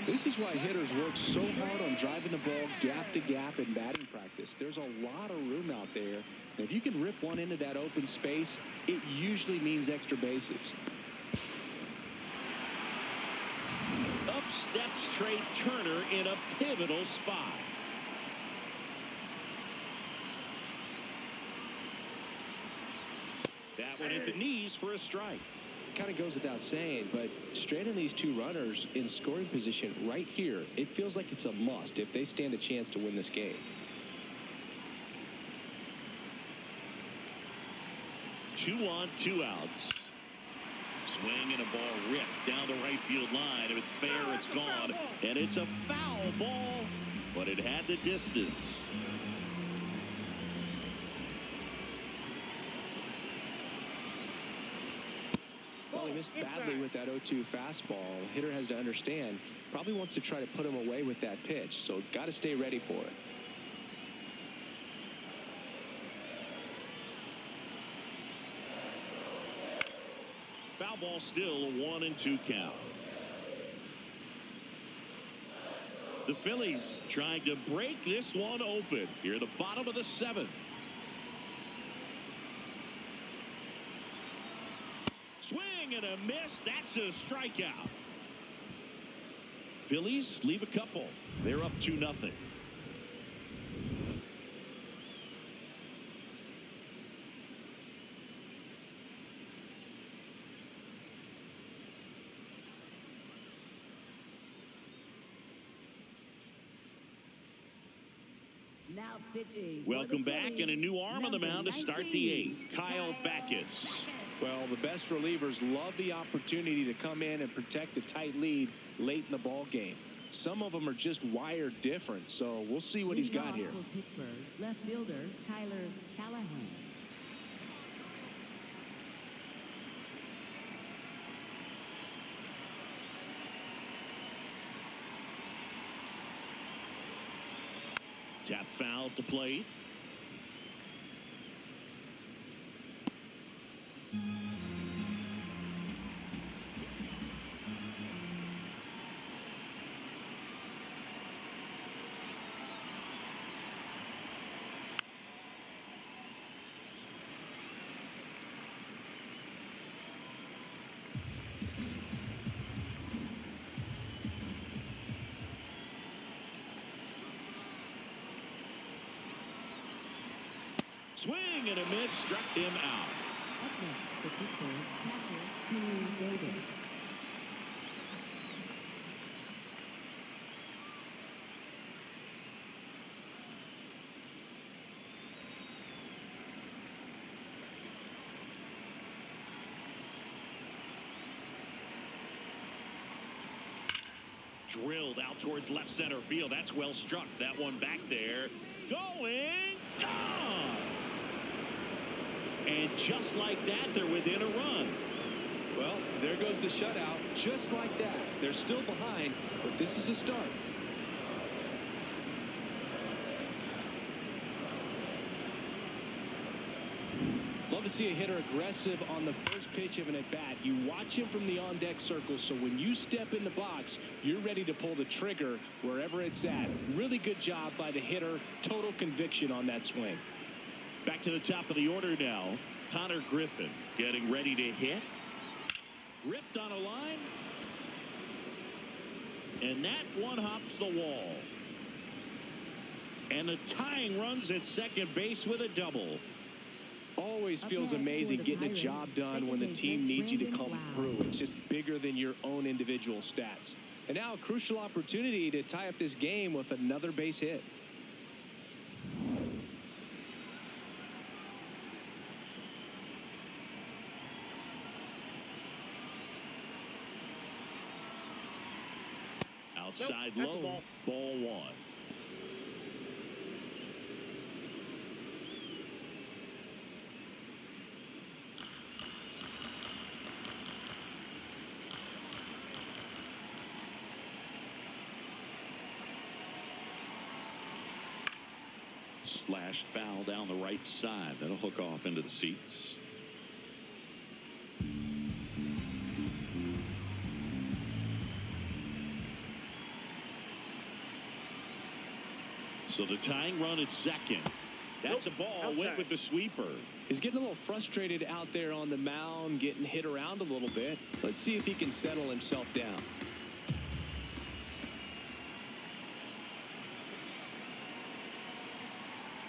This This is why hitters work so hard on driving the ball gap to gap in batting practice. There's a lot of room out there. And if you can rip one into that open space, it usually means extra bases. Up steps Trey Turner in a pivotal spot. That one at the knees for a strike. Kind of goes without saying, but straighten these two runners in scoring position right here. It feels like it's a must if they stand a chance to win this game. Two on, two outs. Swing and a ball ripped down the right field line. If it's fair, it's gone. And it's a foul ball, but it had the distance. Well, he missed badly with that 0-2 fastball. Hitter has to understand, probably wants to try to put him away with that pitch, so got to stay ready for it. Foul ball, still a 1-2 count. The Phillies trying to break this one open here at the bottom of the 7th. Swing and a miss. That's a strikeout. Phillies leave a couple. They're up 2-0. Now pitching. Welcome back, and a new arm on the mound to start the 8th. Kyle Backes. Well, the best relievers love the opportunity to come in and protect a tight lead late in the ball game. Some of them are just wired different, so we'll see what he's got here. For Pittsburgh, left fielder Tyler Callahan. Tap foul at the plate. Swing and a miss, struck him out. Up next for Pittsburgh, catcher Henry Davis. Drilled out towards left center field. That's well struck. That one back there. Going. Gone. And just like that, they're within a run. Well, there goes the shutout. Just like that. They're still behind, but this is a start. Love to see a hitter aggressive on the first pitch of an at-bat. You watch him from the on-deck circle, so when you step in the box, you're ready to pull the trigger wherever it's at. Really good job by the hitter. Total conviction on that swing. Back to the top of the order now. Connor Griffin getting ready to hit. Ripped on a line. And that one hops the wall. And the tying runs at second base with a double. Always feels amazing getting a job done when the team needs you to come through. It's just bigger than your own individual stats. And now a crucial opportunity to tie up this game with another base hit. Outside Nope, low, ball. ball 1. Slashed foul down the right side. That'll hook off into the seats. So the tying run at second. That's a ball. Went with the sweeper. He's getting a little frustrated out there on the mound, getting hit around a little bit. Let's see if he can settle himself down.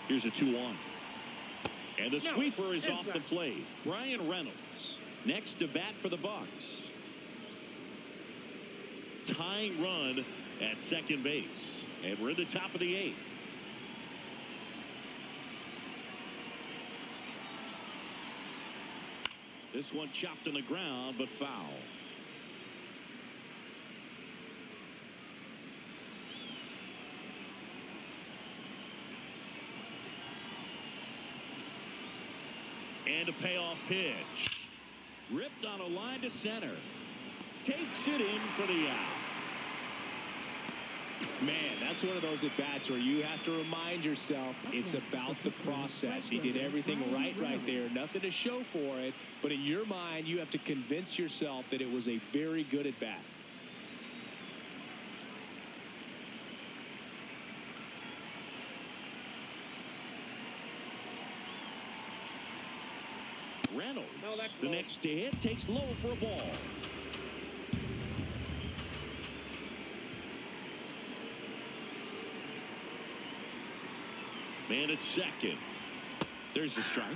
Here's a 2-1. And the sweeper is off the plate. Brian Reynolds next to bat for the Bucks. Tying run at second base. And we're in the top of the 8th. This one chopped on the ground, but foul. And a payoff pitch. Ripped on a line to center. Takes it in for the out. Man, that's one of those at-bats where you have to remind yourself it's about the process. He did everything right there. Nothing to show for it. But in your mind, you have to convince yourself that it was a very good at-bat. Reynolds, the next to hit, takes low for a ball. Man at second. There's a strike.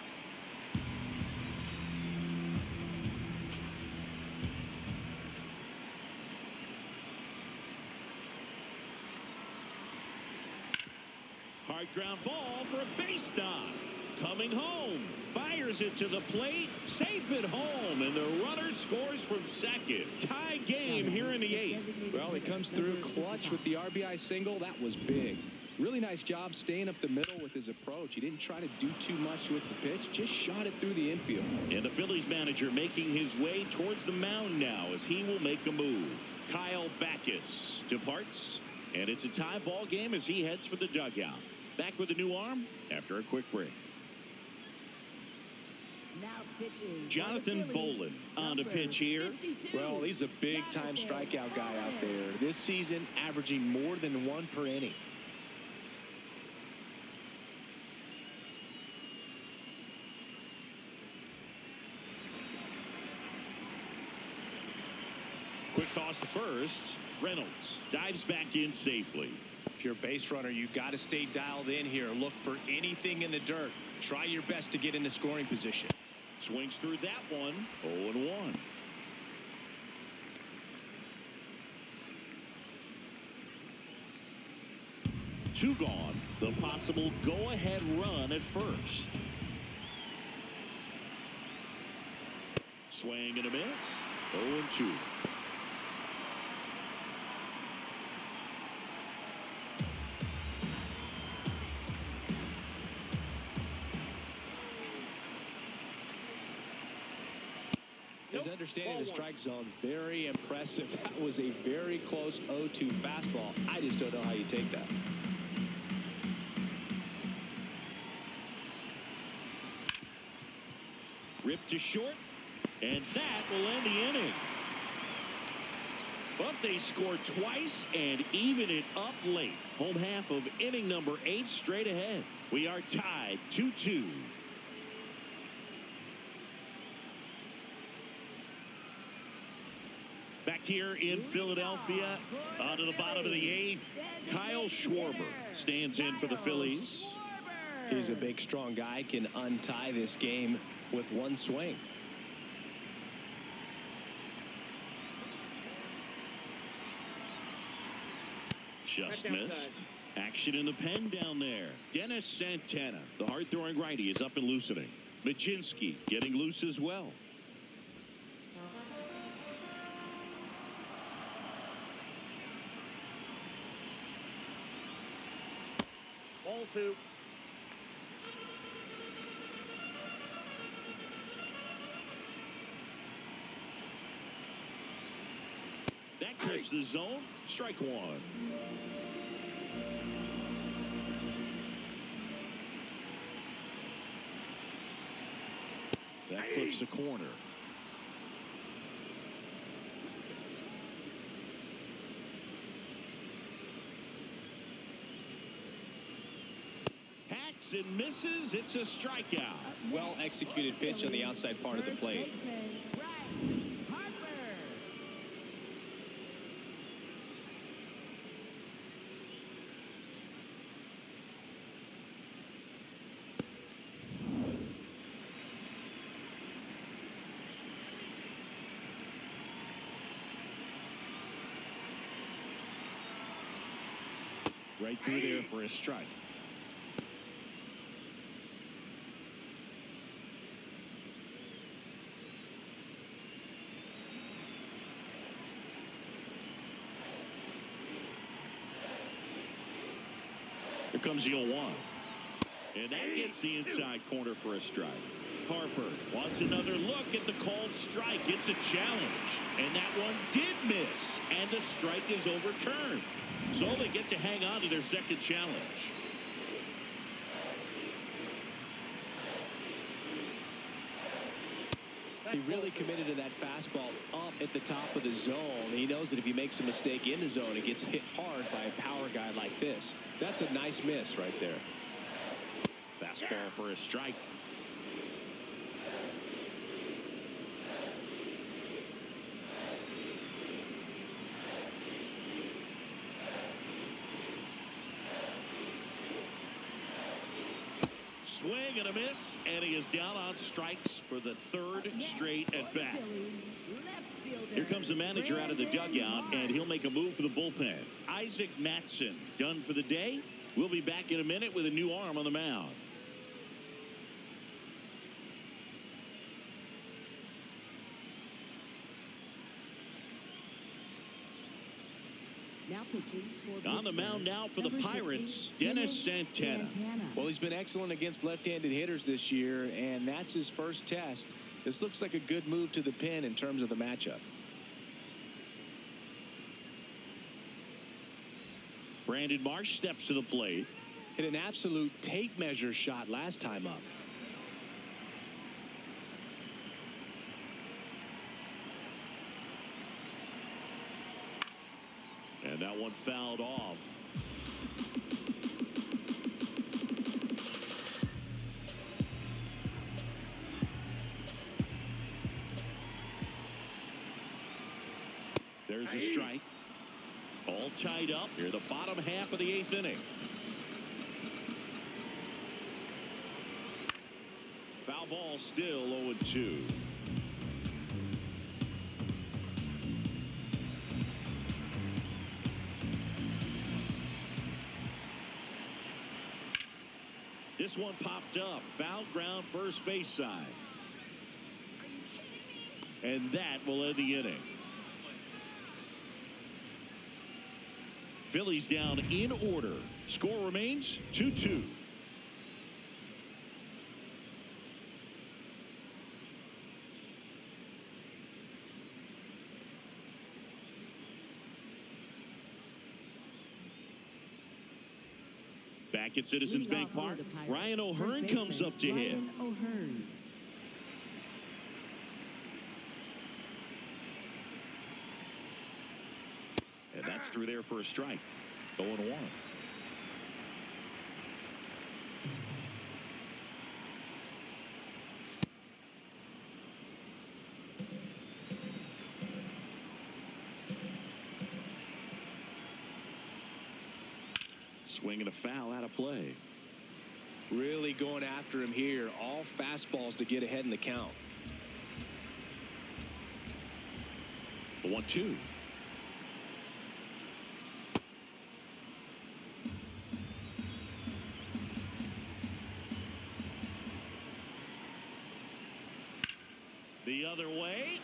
Hard ground ball for a base knock. Coming home. Fires it to the plate. Safe at home. And the runner scores from second. Tie game here in the 8th. Well, he comes through clutch with the RBI single. That was big. Really nice job staying up the middle with his approach. He didn't try to do too much with the pitch. Just shot it through the infield. And the Phillies manager making his way towards the mound now as he will make a move. Kyle Backus departs. And it's a tie ball game as he heads for the dugout. Back with a new arm after a quick break. Jonathan Bolin on the pitch here. Well, he's a big-time strikeout guy out there. This season, averaging more than 1 per inning. Quick toss to first. Reynolds dives back in safely. If you're a base runner, you got to stay dialed in here. Look for anything in the dirt. Try your best to get into scoring position. Swings through that one. 0-1. Two gone. The possible go-ahead run at first. Swing and a miss. 0-2. His understanding of the strike zone, very impressive. That was a very close 0-2 fastball. I just don't know how you take that. Ripped to short, and that will end the inning. But they score twice and even it up late. Home half of inning number 8 straight ahead. We are tied 2-2. Back here in Philadelphia, onto the bottom of the 8th, Kyle Schwarber stands in for the Phillies. He's a big, strong guy, can untie this game with one swing. Just missed. Action in the pen down there. Dennis Santana, the hard-throwing righty, is up and loosening. Majinski getting loose as well. Ball 2. That clips the zone. Strike 1. That clips the corner. swings and misses. It's a strikeout. Well executed pitch on the outside part of the plate. Right through there for a strike. Here comes the 0-1. And that gets the inside corner for a strike. Harper wants another look at the called strike. It's a challenge. And that one did miss. And the strike is overturned. So they get to hang on to their second challenge. He really committed to that fastball up at the top of the zone. He knows that if he makes a mistake in the zone, it gets hit hard by a power guy like this. That's a nice miss right there. Fastball for a strike. Swing and a miss, and he is down on strikes for the third straight at bat. Here comes the manager out of the dugout, and he'll make a move for the bullpen. Isaac Mattson done for the day. We'll be back in a minute with a new arm on the mound. On the mound now for the Pirates, Dennis Santana. Well, he's been excellent against left-handed hitters this year, and that's his first test. This looks like a good move to the pen in terms of the matchup. Brandon Marsh steps to the plate. Hit an absolute tape measure shot last time up. And that one fouled off. There's a strike. All tied up here, the bottom half of the 8th inning. Foul ball still 0-2. This one popped up. Foul ground first base side. And that will end the inning. Phillies down in order. Score remains 2-2. Back at Citizens Bank Park, Ryan O'Hearn comes up to hit. And that's through there for a strike. 0-1. Swing and a foul out of play. Really going after him here. All fastballs to get ahead in the count. The 1-2. The other way.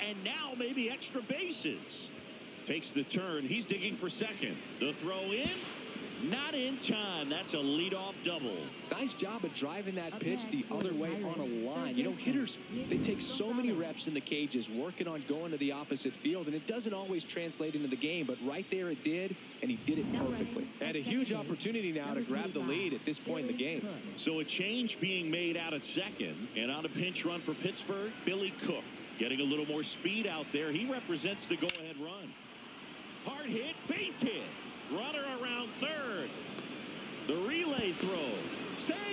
And now maybe extra bases. Takes the turn. He's digging for second. The throw in. Not in time. That's a leadoff double. Nice job of driving that pitch the other way on a line. You know, hitters, they take so many reps in the cages working on going to the opposite field, and it doesn't always translate into the game, but right there it did, and he did it perfectly. Had a huge opportunity now to grab the lead at this point in the game. So a change being made out at second, and on a pinch run for Pittsburgh, Billy Cook getting a little more speed out there. He represents the go-ahead run. Hard hit, base hit. Runner around third. The relay throw. Save!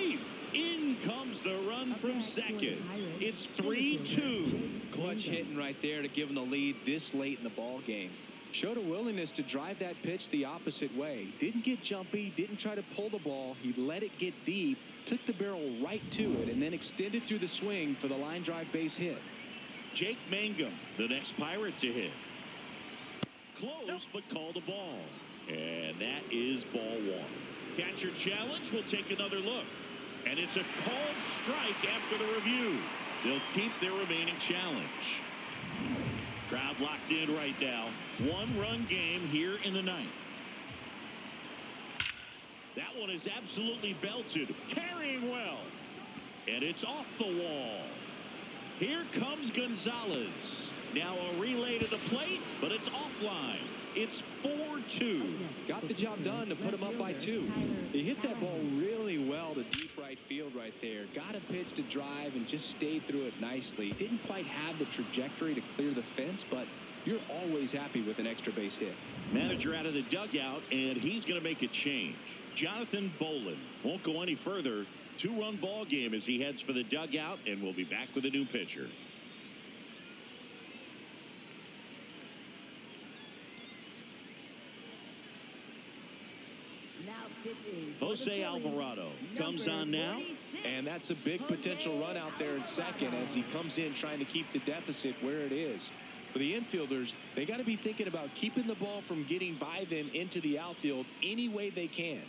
second. It's 3-2. Clutch hitting right there to give them the lead this late in the ball game. Showed a willingness to drive that pitch the opposite way. Didn't get jumpy, didn't try to pull the ball. He let it get deep, took the barrel right to it, and then extended through the swing for the line drive base hit. Jake Mangum, the next Pirate to hit. Close, but called a ball. And that is ball one. Catcher challenge. Will take another look. And it's a called strike after the review. They'll keep their remaining challenge. Crowd locked in right now. One-run game here in the ninth. That one is absolutely belted. Carrying well. And it's off the wall. Here comes Gonzalez. Now a relay to the plate, but it's offline. It's 4-2. Got the job done to put him up by 2. He hit that ball really well to deep right field right there. Got a pitch to drive and just stayed through it nicely. Didn't quite have the trajectory to clear the fence, but you're always happy with an extra base hit. Manager out of the dugout, and he's going to make a change. Jonathan Bolin won't go any further. 2-run ball game as he heads for the dugout, and we'll be back with a new pitcher. Jose Alvarado comes on now. And that's a big potential run out there at second as he comes in trying to keep the deficit where it is. For the infielders, they got to be thinking about keeping the ball from getting by them into the outfield any way they can.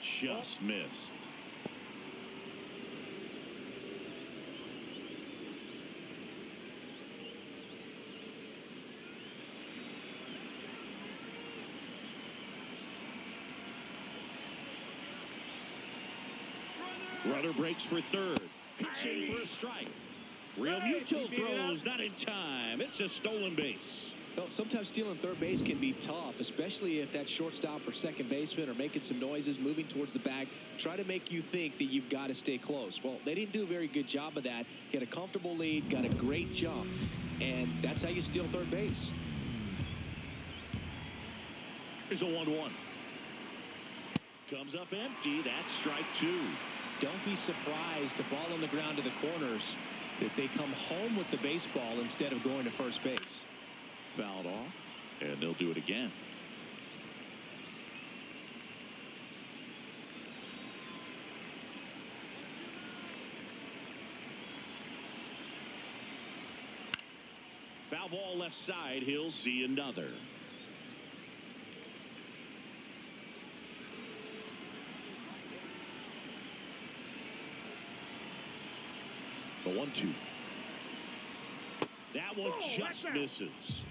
Just missed. Runner breaks for third. Pitching for a strike. Real Muto throws not in time. It's a stolen base. Well, sometimes stealing third base can be tough, especially if that shortstop or second baseman are making some noises, moving towards the bag, try to make you think that you've got to stay close. Well, they didn't do a very good job of that. Get a comfortable lead, got a great jump, and that's how you steal third base. Here's a 1-1. Comes up empty. That's strike 2. Don't be surprised to ball on the ground to the corners if they come home with the baseball instead of going to first base. Fouled off, and they'll do it again. Foul ball left side. He'll see another. The 1-2. That one just misses.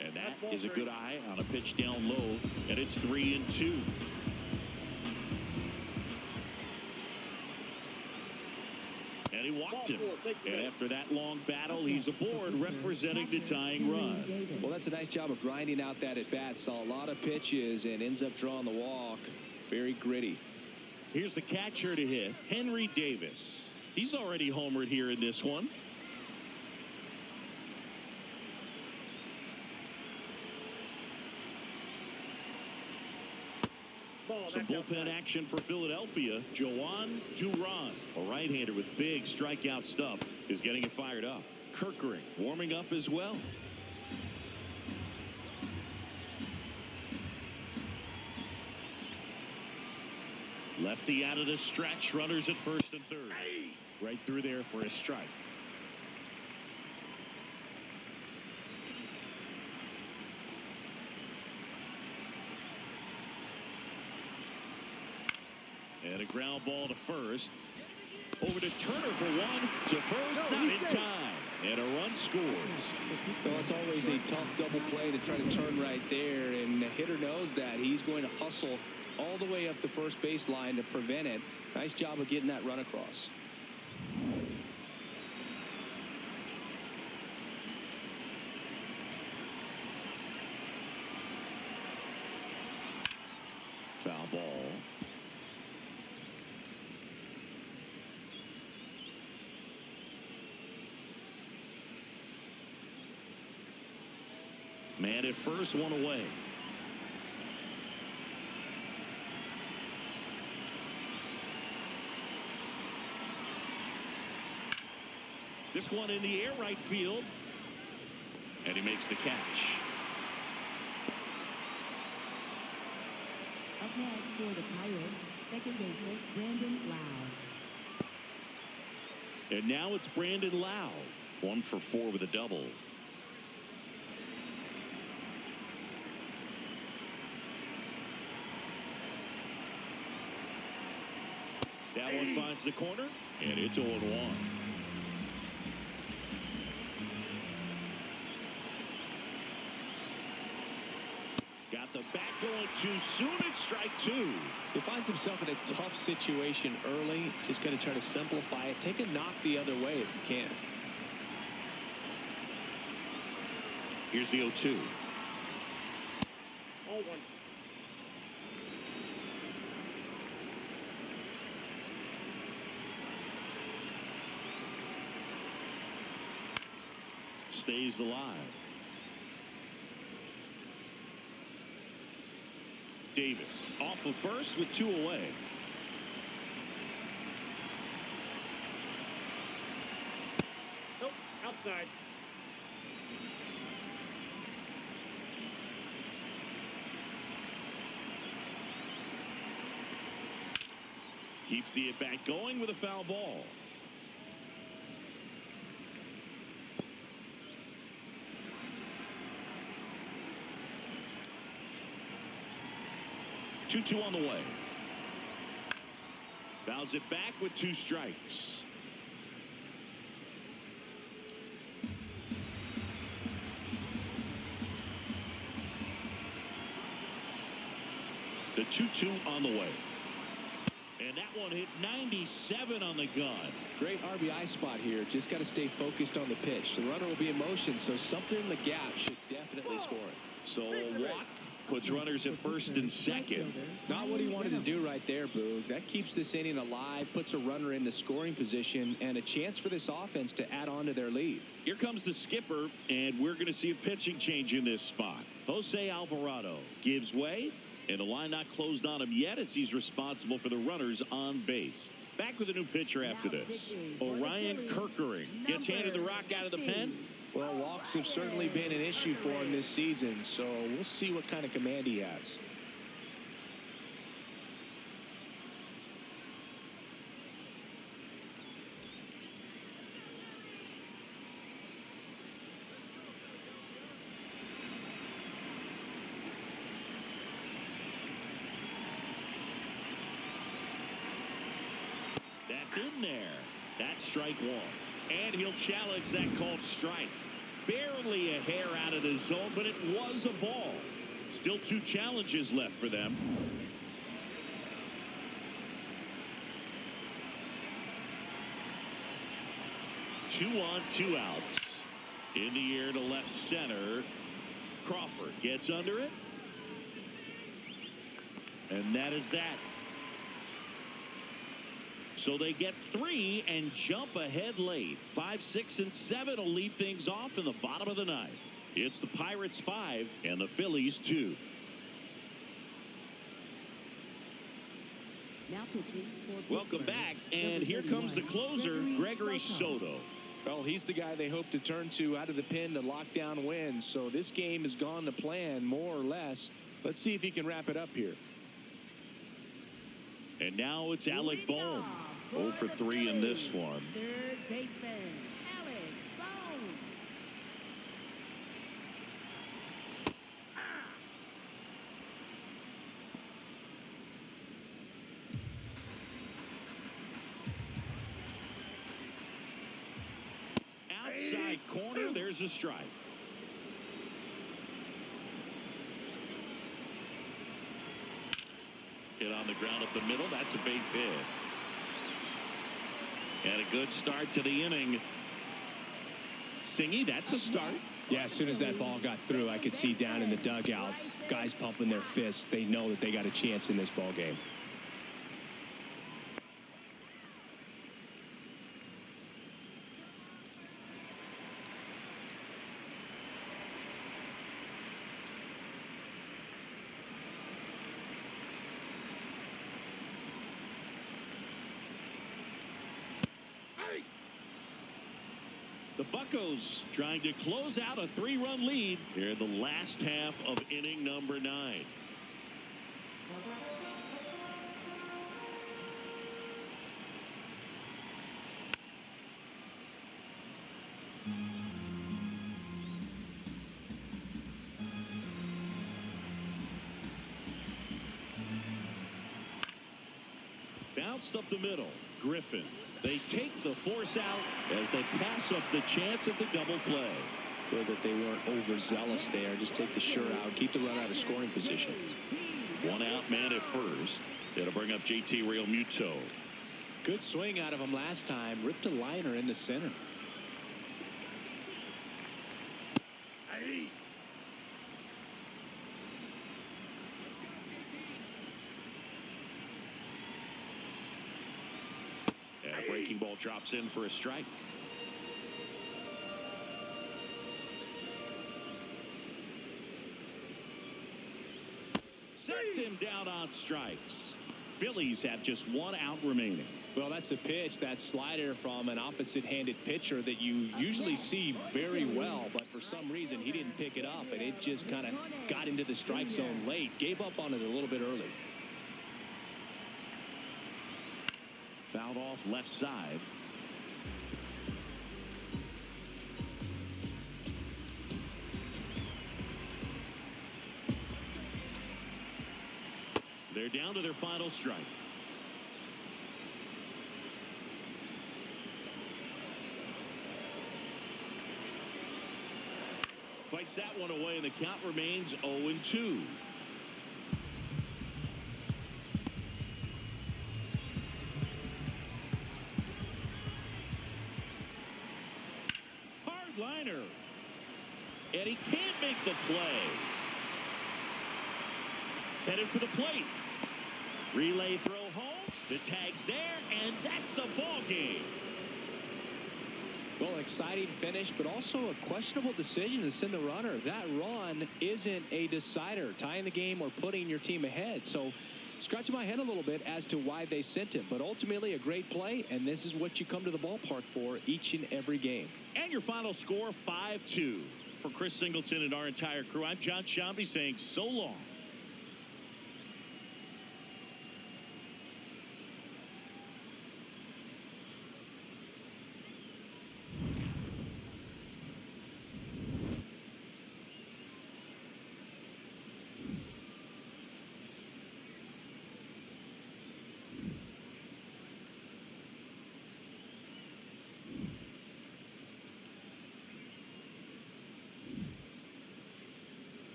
And that is a good eye on a pitch down low, and it's 3-2. And he walked him. And after that long battle, he's aboard representing the tying run. Well, that's a nice job of grinding out that at-bat. Saw a lot of pitches and ends up drawing the walk. Very gritty. Here's the catcher to hit, Henry Davis. He's already homered here in this one. Some bullpen action for Philadelphia. Joan Duran, a right-hander with big strikeout stuff, is getting it fired up. Kirkering warming up as well. Lefty out of the stretch. Runners at first and third. Right through there for a strike. And a ground ball to first. Over to Turner for one. To first, not in time. And a run scores. Well, it's always a tough double play to try to turn right there. And the hitter knows that. He's going to hustle all the way up the first baseline to prevent it. Nice job of getting that run across. Foul ball. Man at first, one away. This one in the air right field. And he makes the catch. Up next for the Pirates, second baseman Brandon Lowe. And now it's Brandon Lowe. 1 for 4 with a double. That one finds the corner, and it's 0-1. Got the bat going too soon. It's strike 2. He finds himself in a tough situation early. Just going to try to simplify it. Take a knock the other way if you can. Here's the 0-2. 0-1. Stays alive. Davis off of first with 2 away. Nope. Outside. Keeps the at-bat going with a foul ball. Two on the way. Fouls it back with 2 strikes. The 2-2 on the way. And that one hit 97 on the gun. Great RBI spot here. Just got to stay focused on the pitch. The runner will be in motion, so something in the gap should definitely score it. So a walk puts runners at first and second. Not what he wanted to do right there, Boog. That keeps this inning alive, puts a runner into scoring position, and a chance for this offense to add on to their lead. Here comes the skipper, and we're going to see a pitching change in this spot. Jose Alvarado gives way, and the line not closed on him yet as he's responsible for the runners on base. Back with a new pitcher after this. Orion Kirkering gets handed the rock out of the pen. Well, walks have certainly been an issue for him this season, so we'll see what kind of command he has. That's in there. That's strike 1. And he'll challenge that called strike. Barely a hair out of the zone, but it was a ball. Still 2 challenges left for them. Two on, 2 outs. In the air to left center. Crawford gets under it. And that is that. So they get 3 and jump ahead late. 5, 6, and 7 will lead things off in the bottom of the 9th. It's the Pirates 5 and the Phillies 2. Now pitching for Welcome back, and here comes the closer, Gregory Soto. Well, he's the guy they hope to turn to out of the pen to lock down wins. So this game has gone to plan, more or less. Let's see if he can wrap it up here. And now it's Alec Bohm. 0 for 3 in this one. Third baseman, Alec Bohm. Outside corner, there's a strike. Hit on the ground up the middle. That's a base hit. And a good start to the inning. Singy, that's a start. Yeah, as soon as that ball got through, I could see down in the dugout, guys pumping their fists. They know that they got a chance in this ball game. Buccos trying to close out a 3-run lead here in the last half of inning number 9. Bounced up the middle. Griffin. They take the force out as they pass up the chance at the double play. Good that they weren't overzealous there. Just take the sure out. Keep the run out of scoring position. 1 out, man at first. That'll bring up JT Realmuto. Good swing out of him last time. Ripped a liner in the center. And a breaking ball drops in for a strike. Sets him down on strikes. Phillies have just 1 out remaining. Well, that's a pitch, that slider from an opposite-handed pitcher that you usually see very well, but for some reason he didn't pick it up, and it just kind of got into the strike zone late. Gave up on it a little bit early. Fouled off left side. They're down to their final strike. Fights that one away, and the count remains 0-2. Hard liner. And he can't make the play. Headed for the plate. Relay throw home. The tag's there, and that's the ball game. Well, exciting finish, but also a questionable decision to send the runner. That run isn't a decider, tying the game or putting your team ahead. So scratching my head a little bit as to why they sent it. But ultimately a great play, and this is what you come to the ballpark for each and every game. And your final score, 5-2. For Chris Singleton and our entire crew, I'm John Shambi saying so long.